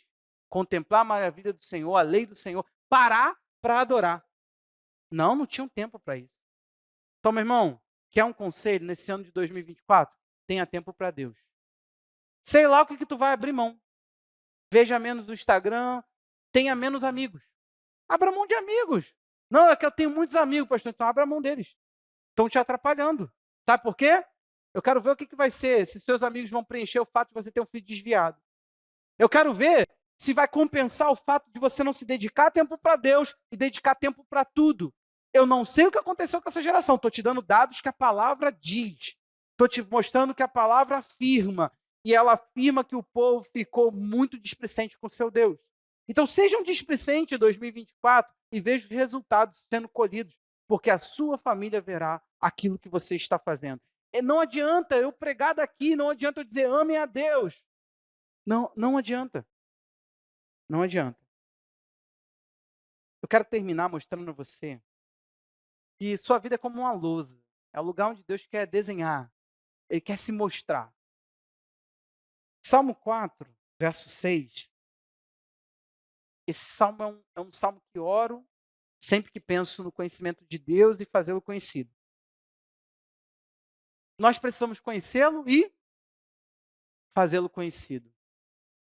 contemplar a maravilha do Senhor, a lei do Senhor, parar para adorar. Não tinha um tempo para isso. Então, meu irmão, quer um conselho nesse ano de 2024? Tenha tempo para Deus. Sei lá o que tu vai abrir mão. Veja menos o Instagram, tenha menos amigos. Abra mão de amigos. Não, é que eu tenho muitos amigos, pastor, então abra mão deles. Estão te atrapalhando. Sabe por quê? Eu quero ver o que vai ser, se seus amigos vão preencher o fato de você ter um filho desviado. Eu quero ver se vai compensar o fato de você não se dedicar tempo para Deus e dedicar tempo para tudo. Eu não sei o que aconteceu com essa geração. Estou te dando dados que a palavra diz. Estou te mostrando que a palavra afirma. E ela afirma que o povo ficou muito displicente com seu Deus. Então, seja um displicente em 2024 e veja os resultados sendo colhidos, porque a sua família verá aquilo que você está fazendo. E não adianta eu pregar daqui, não adianta eu dizer amem a Deus. Não adianta. Não adianta. Eu quero terminar mostrando a você que sua vida é como uma lousa. É o lugar onde Deus quer desenhar. Ele quer se mostrar. Salmo 4, verso 6. Esse salmo é um salmo que oro sempre que penso no conhecimento de Deus e fazê-lo conhecido. Nós precisamos conhecê-lo e fazê-lo conhecido.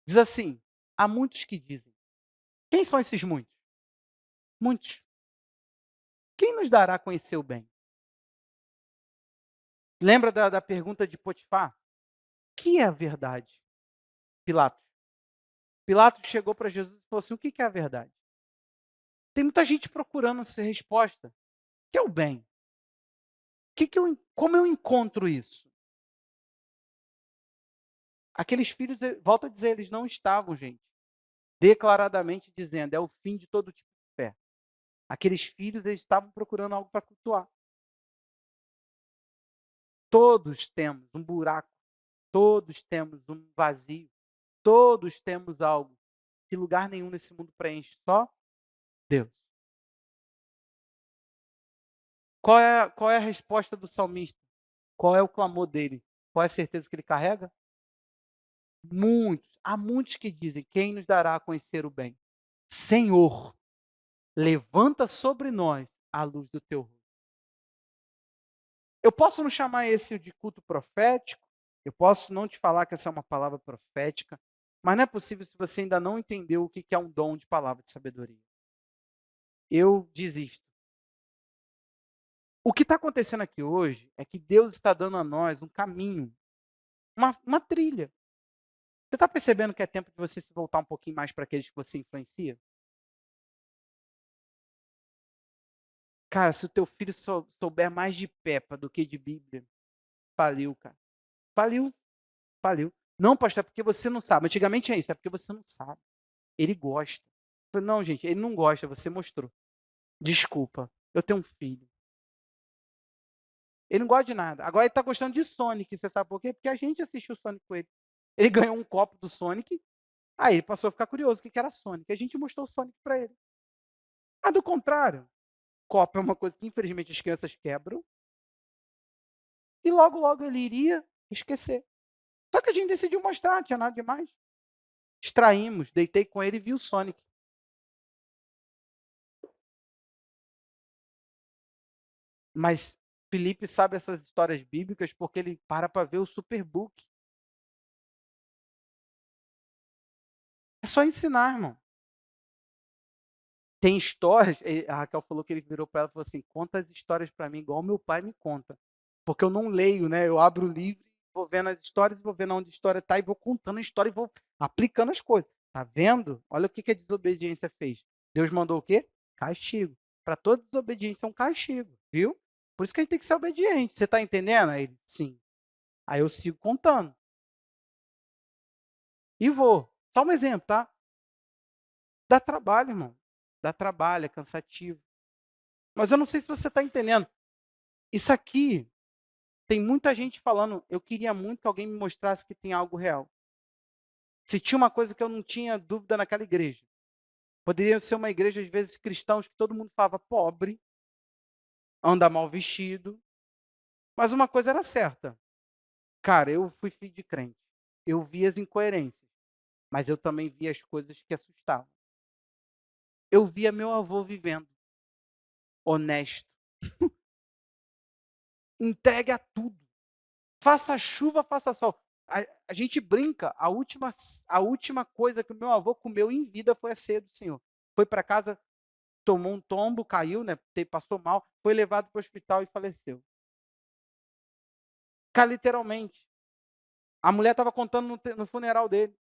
Diz assim, há muitos que dizem. Quem são esses muitos? Muitos. Quem nos dará a conhecer o bem? Lembra da pergunta de Potifar? O que é a verdade? Pilatos. Pilatos chegou para Jesus e falou assim, o que é a verdade? Tem muita gente procurando essa resposta. O que é o bem? Como eu encontro isso? Aqueles filhos, volto a dizer, eles não estavam, gente, declaradamente dizendo, é o fim de todo tipo de fé. Aqueles filhos, eles estavam procurando algo para cultuar. Todos temos um buraco, todos temos um vazio, todos temos algo que lugar nenhum nesse mundo preenche, só Deus. Qual é a resposta do salmista? Qual é o clamor dele? Qual é a certeza que ele carrega? Há muitos que dizem, quem nos dará a conhecer o bem? Senhor, levanta sobre nós a luz do teu rosto. Eu posso não chamar esse de culto profético, eu posso não te falar que essa é uma palavra profética, mas não é possível se você ainda não entendeu o que é um dom de palavra de sabedoria. Eu desisto. O que está acontecendo aqui hoje é que Deus está dando a nós um caminho, uma trilha. Você está percebendo que é tempo de você se voltar um pouquinho mais para aqueles que você influencia? Cara, se o teu filho souber mais de Peppa do que de Bíblia, faliu, cara. Faliu, faliu. Não, pastor, é porque você não sabe. Antigamente é isso, é porque você não sabe. Ele gosta. Não, gente, ele não gosta, você mostrou. Desculpa, eu tenho um filho. Ele não gosta de nada. Agora ele está gostando de Sonic, você sabe por quê? Porque a gente assistiu Sonic com ele. Ele ganhou um copo do Sonic, aí ele passou a ficar curioso o que era Sonic. A gente mostrou o Sonic para ele. Mas do contrário, copo é uma coisa que infelizmente as crianças quebram, e logo, logo ele iria esquecer. Só que a gente decidiu mostrar, não tinha nada demais. Extraímos, deitei com ele e vi o Sonic. Mas Felipe sabe essas histórias bíblicas porque ele para ver o Superbook. É só ensinar, irmão. Tem histórias, a Raquel falou que ele virou para ela e falou assim, conta as histórias para mim igual meu pai me conta. Porque eu não leio, né? Eu abro o livro, vou vendo as histórias, vou vendo onde a história está e vou contando a história e vou aplicando as coisas. Tá vendo? Olha o que a desobediência fez. Deus mandou o quê? Castigo. Para toda desobediência é um castigo, viu? Por isso que a gente tem que ser obediente. Você está entendendo? Aí ele, sim. Aí eu sigo contando. E vou. Só um exemplo, tá? Dá trabalho, irmão. Dá trabalho, é cansativo. Mas eu não sei se você está entendendo. Isso aqui, tem muita gente falando, eu queria muito que alguém me mostrasse que tem algo real. Se tinha uma coisa que eu não tinha dúvida naquela igreja. Poderia ser uma igreja, às vezes, cristãos, que todo mundo falava pobre, anda mal vestido. Mas uma coisa era certa. Cara, eu fui filho de crente. Eu vi as incoerências, mas eu também vi as coisas que assustavam. Eu via meu avô vivendo, honesto, entregue a tudo. Faça chuva, faça sol. A gente brinca, a última coisa que o meu avô comeu em vida foi a ceia do Senhor. Foi para casa, tomou um tombo, caiu, né? Passou mal, foi levado para o hospital e faleceu. Cara, literalmente. A mulher estava contando no funeral dele.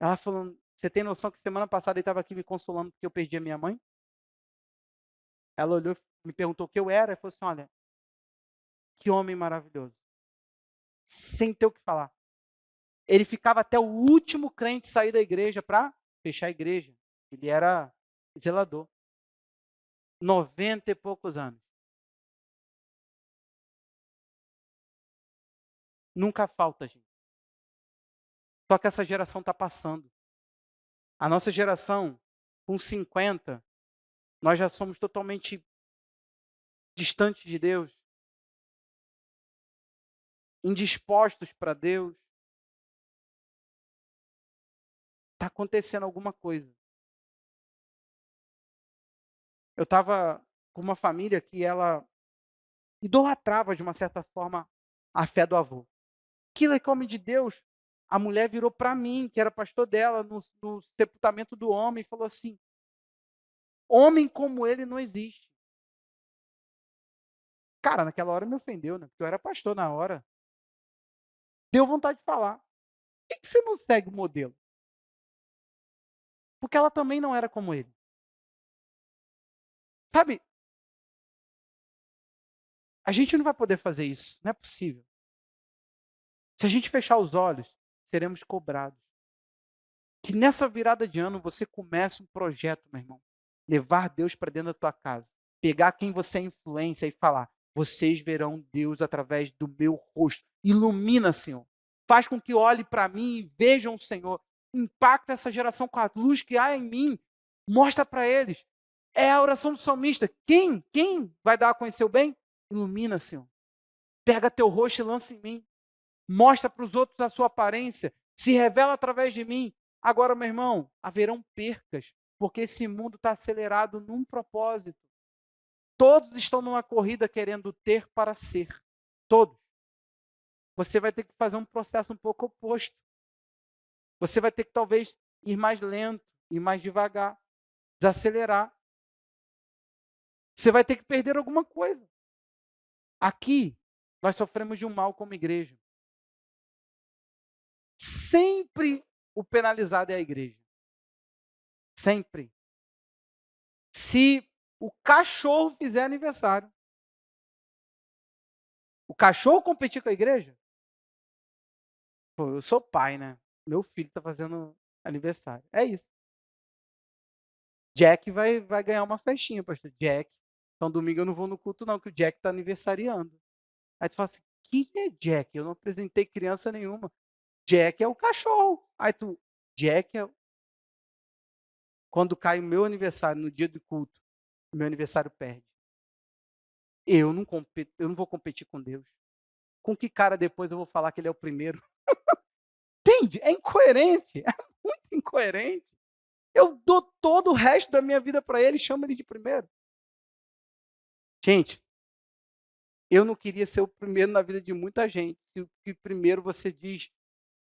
Ela falando, você tem noção que semana passada ele estava aqui me consolando porque eu perdi a minha mãe? Ela olhou, me perguntou o que eu era e falou assim, olha, que homem maravilhoso. Sem ter o que falar. Ele ficava até o último crente sair da igreja para fechar a igreja. Ele era zelador. 90 e poucos anos. Nunca falta, gente. Só que essa geração está passando. A nossa geração, com 50, nós já somos totalmente distantes de Deus, indispostos para Deus. Está acontecendo alguma coisa. Eu estava com uma família que ela idolatrava, de uma certa forma, a fé do avô. Aquilo é que homem de Deus. A mulher virou para mim, que era pastor dela, no sepultamento do homem, e falou assim: homem como ele não existe. Cara, naquela hora me ofendeu, né? Porque eu era pastor na hora. Deu vontade de falar. Por que você não segue o modelo? Porque ela também não era como ele. Sabe, a gente não vai poder fazer isso. Não é possível. Se a gente fechar os olhos, seremos cobrados. Que nessa virada de ano você comece um projeto, meu irmão. Levar Deus para dentro da tua casa. Pegar quem você é influência e falar: vocês verão Deus através do meu rosto. Ilumina, Senhor. Faz com que olhe para mim e vejam o Senhor. Impacta essa geração com a luz que há em mim. Mostra para eles. É a oração do salmista. Quem vai dar a conhecer o bem? Ilumina, Senhor. Pega teu rosto e lança em mim. Mostra para os outros a sua aparência. Se revela através de mim. Agora, meu irmão, haverão percas, porque esse mundo está acelerado num propósito. Todos estão numa corrida querendo ter para ser. Todos. Você vai ter que fazer um processo um pouco oposto. Você vai ter que talvez ir mais lento, ir mais devagar, desacelerar. Você vai ter que perder alguma coisa. Aqui, nós sofremos de um mal como igreja. Sempre o penalizado é a igreja. Sempre. Se o cachorro fizer aniversário, o cachorro competir com a igreja? Pô, eu sou pai, né? Meu filho está fazendo aniversário. É isso. Jack vai ganhar uma festinha, pastor. Jack. Então, domingo eu não vou no culto, não, que o Jack está aniversariando. Aí tu fala assim: quem é Jack? Eu não apresentei criança nenhuma. Jack é o cachorro. Aí tu, Jack é. Quando cai o meu aniversário no dia do culto, o meu aniversário perde. Eu não vou competir com Deus. Com que cara depois eu vou falar que ele é o primeiro? Entende? É incoerente. É muito incoerente. Eu dou todo o resto da minha vida para ele e chamo ele de primeiro. Gente, eu não queria ser o primeiro na vida de muita gente. Se o que primeiro você diz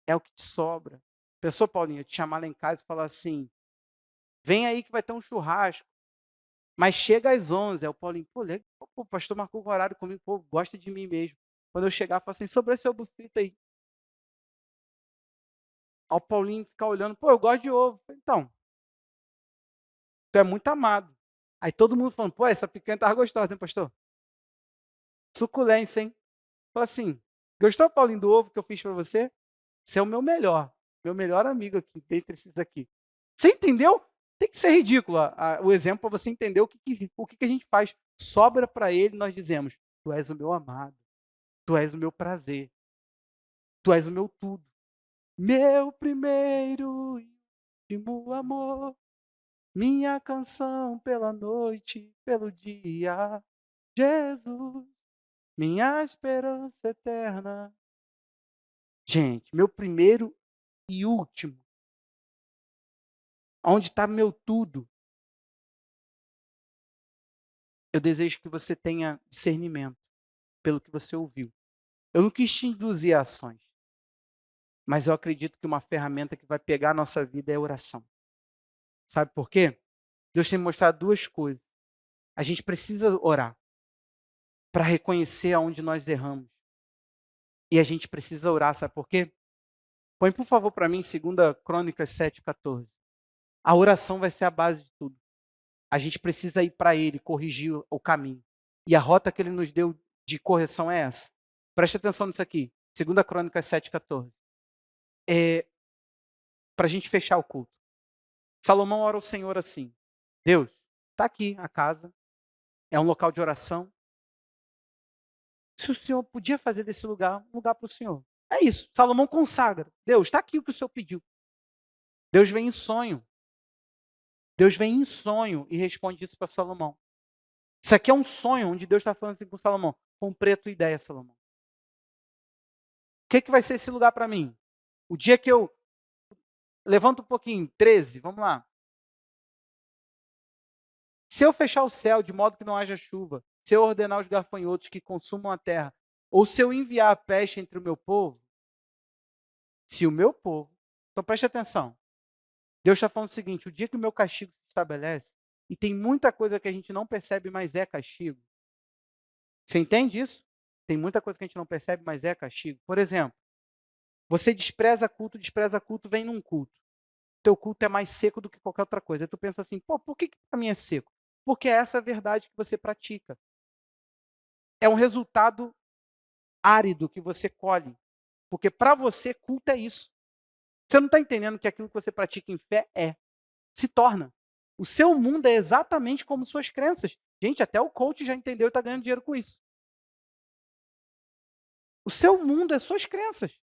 é o que te sobra. Pensou, Paulinho, te chamar lá em casa e falar assim: vem aí que vai ter um churrasco. Mas chega às 11. Aí o Paulinho, pô, legal, pô, o pastor marcou o horário comigo, pô, gosta de mim mesmo. Quando eu chegar, fala assim: sobre esse ovo frito aí. Ao Paulinho ficar olhando, pô, eu gosto de ovo. Então, Tu é muito amado. Aí todo mundo falando, pô, essa picanha tava gostosa, hein, pastor? Suculência, hein? Fala assim, gostou, Paulinho, do ovo que eu fiz para você? Você é o meu melhor amigo aqui, dentre esses aqui. Você entendeu? Tem que ser ridículo o exemplo para você entender o que a gente faz. Sobra para ele, nós dizemos, tu és o meu amado, tu és o meu prazer, tu és o meu tudo. Meu primeiro e último amor, minha canção pela noite, pelo dia, Jesus, minha esperança eterna. Gente, meu primeiro e último, onde está meu tudo? Eu desejo que você tenha discernimento pelo que você ouviu. Eu não quis te induzir a ações, mas eu acredito que uma ferramenta que vai pegar a nossa vida é a oração. Sabe por quê? Deus tem me mostrado duas coisas. A gente precisa orar para reconhecer aonde nós erramos. E a gente precisa orar, sabe por quê? Põe, por favor, para mim, 2 Crônicas 7,14. A oração vai ser a base de tudo. A gente precisa ir para Ele, corrigir o caminho. E a rota que Ele nos deu de correção é essa. Preste atenção nisso aqui. 2 Crônicas 7,14. É para a gente fechar o culto. Salomão ora ao Senhor assim: Deus, está aqui a casa, é um local de oração. Se o Senhor podia fazer desse lugar um lugar para o Senhor. É isso. Salomão consagra. Deus, está aqui o que o Senhor pediu. Deus vem em sonho. Deus vem em sonho e responde isso para Salomão. Isso aqui é um sonho onde Deus está falando assim com Salomão. Comprei a tua ideia, Salomão. O que vai ser esse lugar para mim? O dia que eu levanto um pouquinho, 13, vamos lá. Se eu fechar o céu de modo que não haja chuva, se eu ordenar os gafanhotos que consumam a terra, ou se eu enviar a peste entre o meu povo, se o meu povo... Então preste atenção. Deus está falando o seguinte, o dia que o meu castigo se estabelece, e tem muita coisa que a gente não percebe, mas é castigo. Você entende isso? Tem muita coisa que a gente não percebe, mas é castigo. Por exemplo, você despreza culto, vem num culto. Teu culto é mais seco do que qualquer outra coisa. Aí tu pensa assim, pô, por que para mim é seco? Porque é essa a verdade que você pratica. É um resultado árido que você colhe. Porque para você, culto é isso. Você não está entendendo que aquilo que você pratica em fé se torna. O seu mundo é exatamente como suas crenças. Gente, até o coach já entendeu e está ganhando dinheiro com isso. O seu mundo é suas crenças.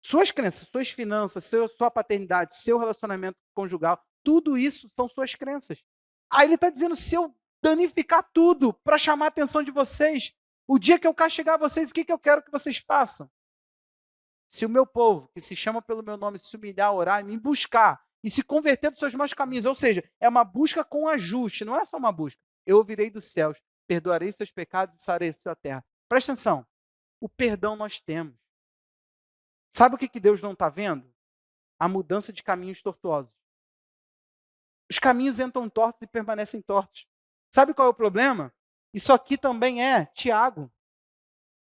Suas crenças, suas finanças, sua paternidade, seu relacionamento conjugal, tudo isso são suas crenças. Aí ele está dizendo, se eu danificar tudo para chamar a atenção de vocês, o dia que eu castigar vocês, o que eu quero que vocês façam? Se o meu povo, que se chama pelo meu nome, se humilhar, orar, me buscar e se converter dos seus maus caminhos, ou seja, é uma busca com ajuste, não é só uma busca. Eu ouvirei dos céus, perdoarei seus pecados e sarei sua terra. Presta atenção, o perdão nós temos. Sabe o que Deus não está vendo? A mudança de caminhos tortuosos. Os caminhos entram tortos e permanecem tortos. Sabe qual é o problema? Isso aqui também é Tiago.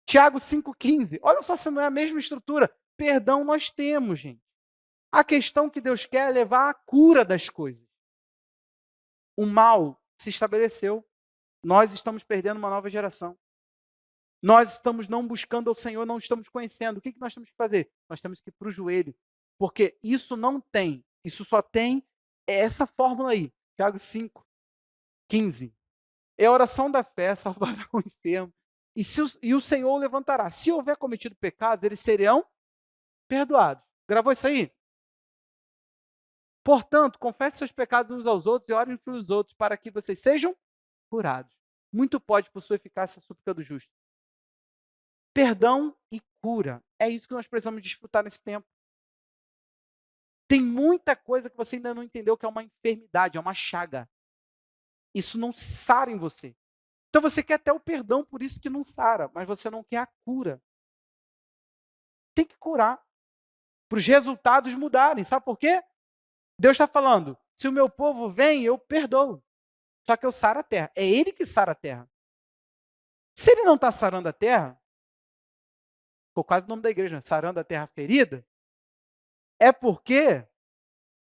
Tiago 5,15. Olha só se não é a mesma estrutura. Perdão nós temos, gente. A questão que Deus quer é levar à cura das coisas. O mal se estabeleceu. Nós estamos perdendo uma nova geração. Nós estamos não buscando ao Senhor, não estamos conhecendo. O que nós temos que fazer? Nós temos que ir para o joelho. Porque isso não tem, isso só tem essa fórmula aí. Tiago 5,15. É a oração da fé, salvará o enfermo. E o Senhor o levantará. Se houver cometido pecados, eles serão perdoados. Gravou isso aí? Portanto, confesse seus pecados uns aos outros e orem uns pelos outros, para que vocês sejam curados. Muito pode, por sua eficácia, a súplica do justo. Perdão e cura. É isso que nós precisamos desfrutar nesse tempo. Tem muita coisa que você ainda não entendeu que é uma enfermidade, é uma chaga. Isso não sara em você. Então você quer até o perdão, por isso que não sara, mas você não quer a cura. Tem que curar. Para os resultados mudarem. Sabe por quê? Deus está falando, se o meu povo vem, eu perdoo. Só que eu saro a terra. É Ele que sara a terra. Se Ele não está sarando a terra, ficou quase o nome da igreja, sarando a terra ferida, é porque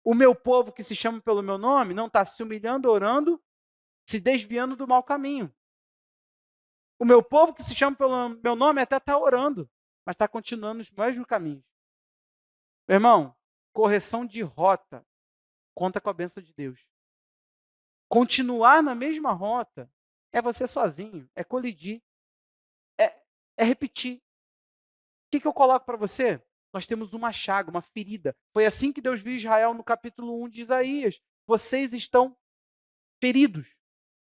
O meu povo que se chama pelo meu nome não está se humilhando, orando, se desviando do mau caminho. O meu povo que se chama pelo meu nome até está orando, mas está continuando nos mesmos caminhos. Meu irmão, correção de rota conta com a bênção de Deus. Continuar na mesma rota é você sozinho, é colidir, é repetir. O que eu coloco para você? Nós temos uma chaga, uma ferida. Foi assim que Deus viu Israel no capítulo 1 de Isaías. Vocês estão feridos.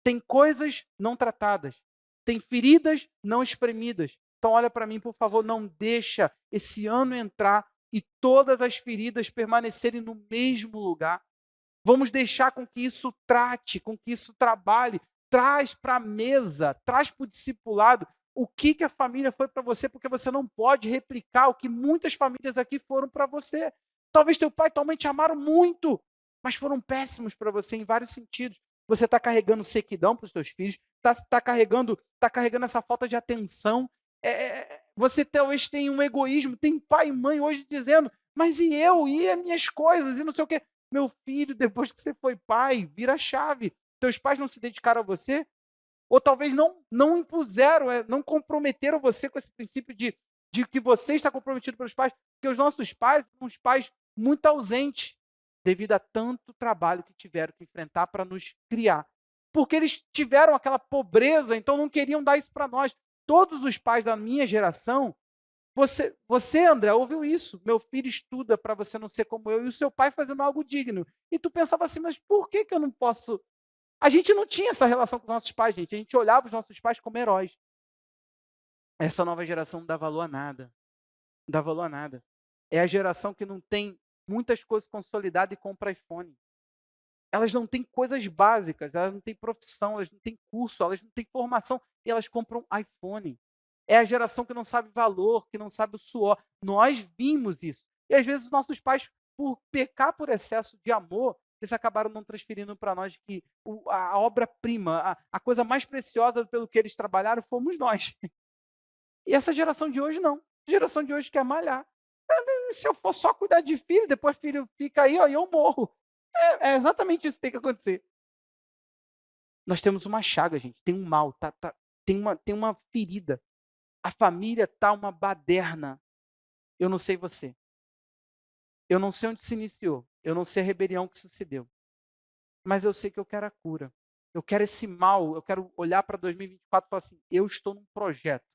Tem coisas não tratadas. Tem feridas não espremidas. Então olha para mim, por favor, não deixa esse ano entrar e todas as feridas permanecerem no mesmo lugar. Vamos deixar com que isso trate, com que isso trabalhe, traz para a mesa, traz para o discipulado o que a família foi para você, porque você não pode replicar o que muitas famílias aqui foram para você. Talvez teu pai e tua mãe te amaram muito, mas foram péssimos para você em vários sentidos. Você está carregando sequidão para os teus filhos, está carregando essa falta de atenção. Você talvez tenha um egoísmo, tem pai e mãe hoje dizendo, mas e eu, e as minhas coisas, e não sei o quê. Meu filho, depois que você foi pai, vira a chave. Teus pais não se dedicaram a você? Ou talvez não impuseram, não comprometeram você com esse princípio de que você está comprometido pelos pais, porque os nossos pais são uns pais muito ausentes, devido a tanto trabalho que tiveram que enfrentar para nos criar. Porque eles tiveram aquela pobreza, então não queriam dar isso para nós. Todos os pais da minha geração, você, André, ouviu isso? Meu filho estuda para você não ser como eu, e o seu pai fazendo algo digno. E tu pensava assim, mas por que eu não posso? A gente não tinha essa relação com os nossos pais, gente. A gente olhava os nossos pais como heróis. Essa nova geração não dá valor a nada. Não dá valor a nada. É a geração que não tem muitas coisas consolidadas e compra iPhone. Elas não têm coisas básicas, elas não têm profissão, elas não têm curso, elas não têm formação, e elas compram iPhone. É a geração que não sabe valor, que não sabe o suor. Nós vimos isso. E às vezes os nossos pais, por pecar por excesso de amor, eles acabaram não transferindo para nós que a obra-prima, a coisa mais preciosa pelo que eles trabalharam, fomos nós. E essa geração de hoje não. A geração de hoje quer malhar. Se eu for só cuidar de filho, depois filho fica aí, ó, e eu morro. É exatamente isso que tem que acontecer. Nós temos uma chaga, gente. Tem um mal, tem uma ferida. A família está uma baderna. Eu não sei você. Eu não sei onde se iniciou. Eu não sei a rebelião que sucedeu. Mas eu sei que eu quero a cura. Eu quero esse mal. Eu quero olhar para 2024 e falar assim: eu estou num projeto.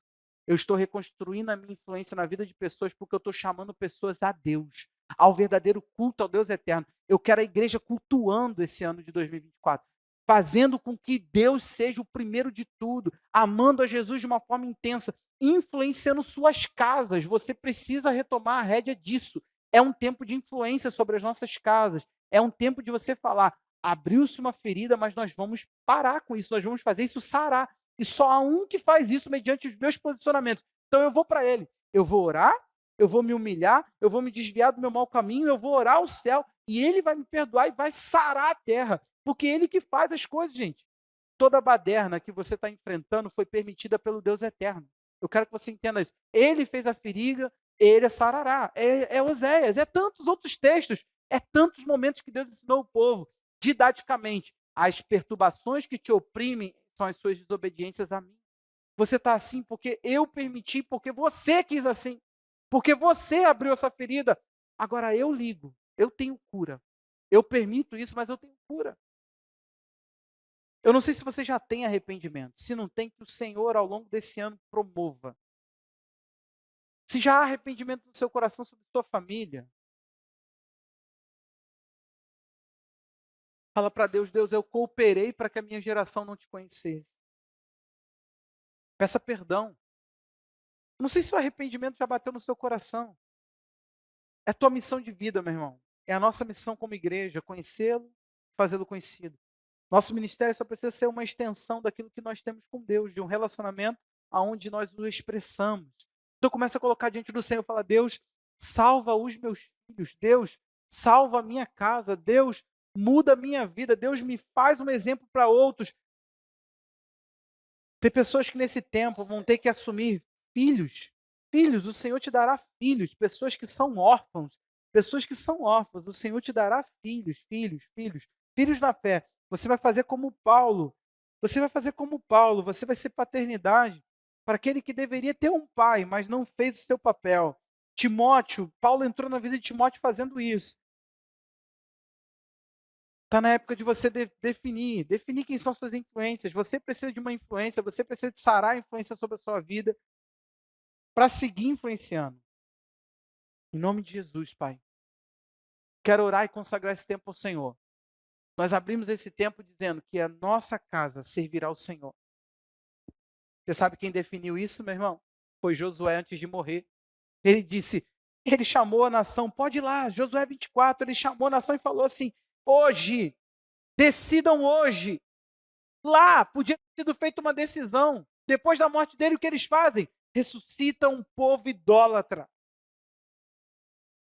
Eu estou reconstruindo a minha influência na vida de pessoas porque eu estou chamando pessoas a Deus, ao verdadeiro culto ao Deus eterno. Eu quero a igreja cultuando esse ano de 2024, fazendo com que Deus seja o primeiro de tudo, amando a Jesus de uma forma intensa, influenciando suas casas. Você precisa retomar a rédea disso. É um tempo de influência sobre as nossas casas. É um tempo de você falar: abriu-se uma ferida, mas nós vamos parar com isso, nós vamos fazer isso sarar. E só há um que faz isso mediante os meus posicionamentos. Então eu vou para ele. Eu vou orar, eu vou me humilhar, eu vou me desviar do meu mau caminho, eu vou orar ao céu e ele vai me perdoar e vai sarar a terra. Porque ele que faz as coisas, gente. Toda a baderna que você está enfrentando foi permitida pelo Deus eterno. Eu quero que você entenda isso. Ele fez a ferida, ele sarará. É Oséias, é tantos outros textos, é tantos momentos que Deus ensinou o povo, didaticamente. As perturbações que te oprimem são as suas desobediências a mim. Você está assim porque eu permiti, porque você quis assim. Porque você abriu essa ferida. Agora eu ligo, eu tenho cura. Eu permito isso, mas eu tenho cura. Eu não sei se você já tem arrependimento. Se não tem, que o Senhor, ao longo desse ano, promova. Se já há arrependimento no seu coração sobre sua família, fala para Deus: Deus, eu cooperei para que a minha geração não te conhecesse. Peça perdão. Não sei se o arrependimento já bateu no seu coração. É a tua missão de vida, meu irmão. É a nossa missão como igreja, conhecê-lo, fazê-lo conhecido. Nosso ministério só precisa ser uma extensão daquilo que nós temos com Deus, de um relacionamento aonde nós o expressamos. Então começa a colocar diante do Senhor e fala: Deus, salva os meus filhos. Deus, salva a minha casa. Deus, muda a minha vida. Deus, me faz um exemplo para outros. Tem pessoas que nesse tempo vão ter que assumir filhos. Filhos, o Senhor te dará filhos, pessoas que são órfãos, pessoas que são órfãos. O Senhor te dará filhos, filhos, filhos, filhos na fé. Você vai fazer como Paulo. Você vai fazer como Paulo, você vai ser paternidade para aquele que deveria ter um pai, mas não fez o seu papel. Timóteo, Paulo entrou na vida de Timóteo fazendo isso. Está na época de você definir quem são suas influências. Você precisa de uma influência, você precisa de sarar a influência sobre a sua vida para seguir influenciando. Em nome de Jesus, Pai. Quero orar e consagrar esse tempo ao Senhor. Nós abrimos esse tempo dizendo que a nossa casa servirá ao Senhor. Você sabe quem definiu isso, meu irmão? Foi Josué antes de morrer. Ele disse, ele chamou a nação, pode ir lá, Josué 24, ele chamou a nação e falou assim, hoje, decidam hoje. Lá, podia ter sido feita uma decisão. Depois da morte dele, o que eles fazem? Ressuscitam um povo idólatra.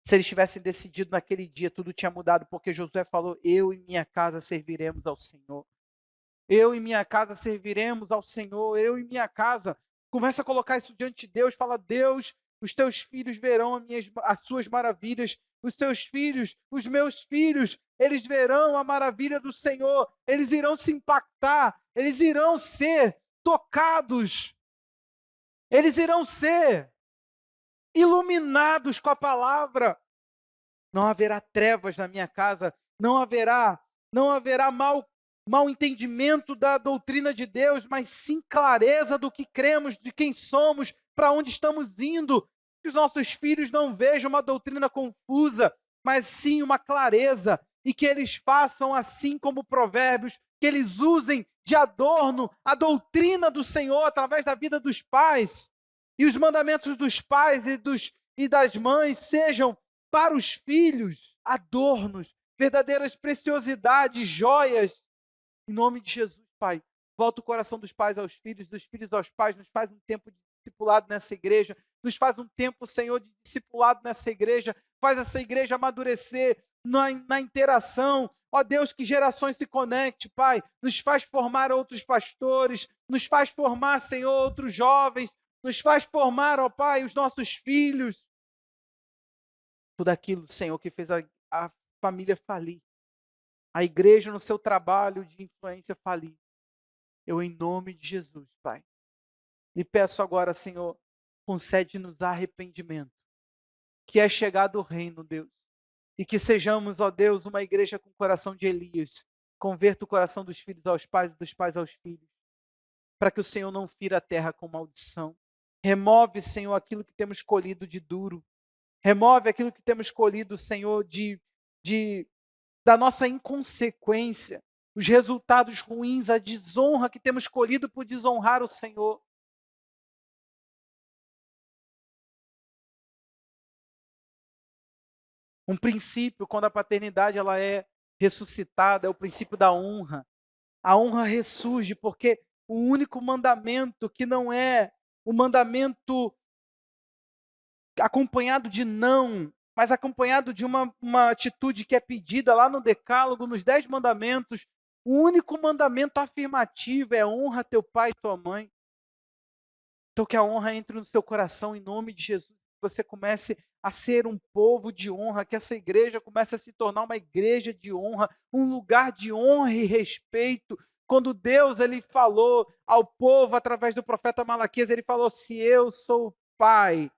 Se eles tivessem decidido naquele dia, tudo tinha mudado, porque Josué falou, eu e minha casa serviremos ao Senhor. Eu e minha casa serviremos ao Senhor, eu e minha casa. Começa a colocar isso diante de Deus, fala, Deus, os teus filhos verão as suas maravilhas, os teus filhos, os meus filhos, eles verão a maravilha do Senhor, eles irão se impactar, eles irão ser tocados, eles irão ser iluminados com a palavra. Não haverá trevas na minha casa, não haverá mau entendimento da doutrina de Deus, mas sim clareza do que cremos, de quem somos, para onde estamos indo. Que os nossos filhos não vejam uma doutrina confusa, mas sim uma clareza, e que eles façam assim como Provérbios, que eles usem de adorno a doutrina do Senhor através da vida dos pais, e os mandamentos dos pais e das mães sejam para os filhos adornos, verdadeiras preciosidades, joias. Em nome de Jesus, Pai, volta o coração dos pais aos filhos, dos filhos aos pais, nos faz um tempo de discipulado nessa igreja, nos faz um tempo, Senhor, de discipulado nessa igreja, faz essa igreja amadurecer na interação. Ó Deus, que gerações se conectem, Pai, nos faz formar outros pastores, nos faz formar, Senhor, outros jovens, nos faz formar, ó Pai, os nossos filhos. Tudo aquilo, Senhor, que fez a família falir, a igreja no seu trabalho de influência falir. Eu, em nome de Jesus, Pai, lhe peço agora, Senhor, concede-nos arrependimento, que é chegado o reino, Deus, e que sejamos, ó Deus, uma igreja com o coração de Elias, converta o coração dos filhos aos pais e dos pais aos filhos, para que o Senhor não fira a terra com maldição. Remove, Senhor, aquilo que temos colhido de duro, remove aquilo que temos colhido, Senhor, da nossa inconsequência, os resultados ruins, a desonra que temos colhido por desonrar o Senhor. Um princípio, quando a paternidade ela é ressuscitada, é o princípio da honra. A honra ressurge porque o único mandamento que não é o mandamento acompanhado de não, mas acompanhado de uma atitude que é pedida lá no Decálogo, nos 10 mandamentos, o único mandamento afirmativo é honra teu pai e tua mãe. Então que a honra entre no seu coração em nome de Jesus, que você comece a ser um povo de honra, que essa igreja comece a se tornar uma igreja de honra, um lugar de honra e respeito. Quando Deus ele falou ao povo através do profeta Malaquias, ele falou: se eu sou pai,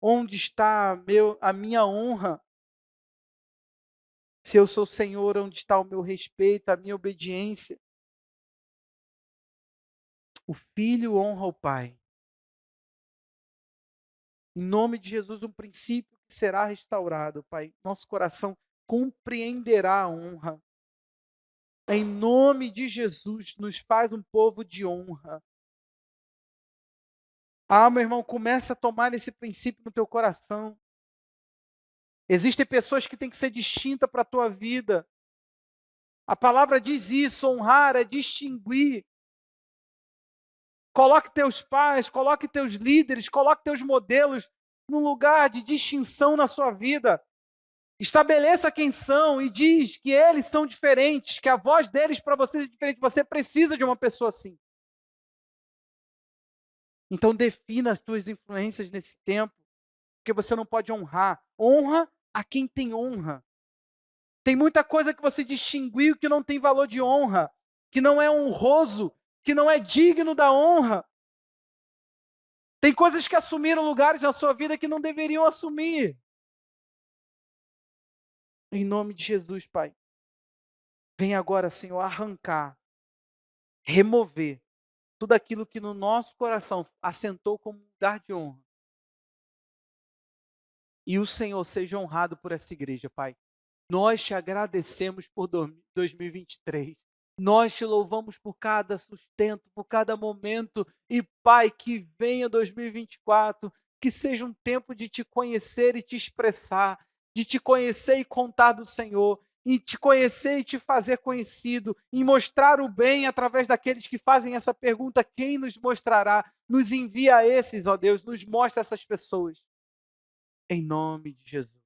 onde está a minha honra? Se eu sou Senhor, onde está o meu respeito, a minha obediência? O filho honra o pai. Em nome de Jesus, um princípio que será restaurado, Pai. Nosso coração compreenderá a honra. Em nome de Jesus, nos faz um povo de honra. Ah, meu irmão, começa a tomar esse princípio no teu coração. Existem pessoas que têm que ser distintas para a tua vida. A palavra diz isso, honrar é distinguir. Coloque teus pais, coloque teus líderes, coloque teus modelos num lugar de distinção na sua vida. Estabeleça quem são e diz que eles são diferentes, que a voz deles para você é diferente. Você precisa de uma pessoa assim. Então defina as tuas influências nesse tempo, porque você não pode honrar. Honra a quem tem honra. Tem muita coisa que você distinguiu que não tem valor de honra, que não é honroso, que não é digno da honra. Tem coisas que assumiram lugares na sua vida que não deveriam assumir. Em nome de Jesus, Pai. Vem agora, Senhor, arrancar, remover tudo aquilo que no nosso coração assentou como lugar de honra. E o Senhor seja honrado por essa igreja, Pai. Nós te agradecemos por 2023. Nós te louvamos por cada sustento, por cada momento. E, Pai, que venha 2024, que seja um tempo de te conhecer e te expressar, de te conhecer e contar do Senhor, e te conhecer e te fazer conhecido, e mostrar o bem através daqueles que fazem essa pergunta: quem nos mostrará? Nos envia esses, ó Deus, nos mostra essas pessoas. Em nome de Jesus.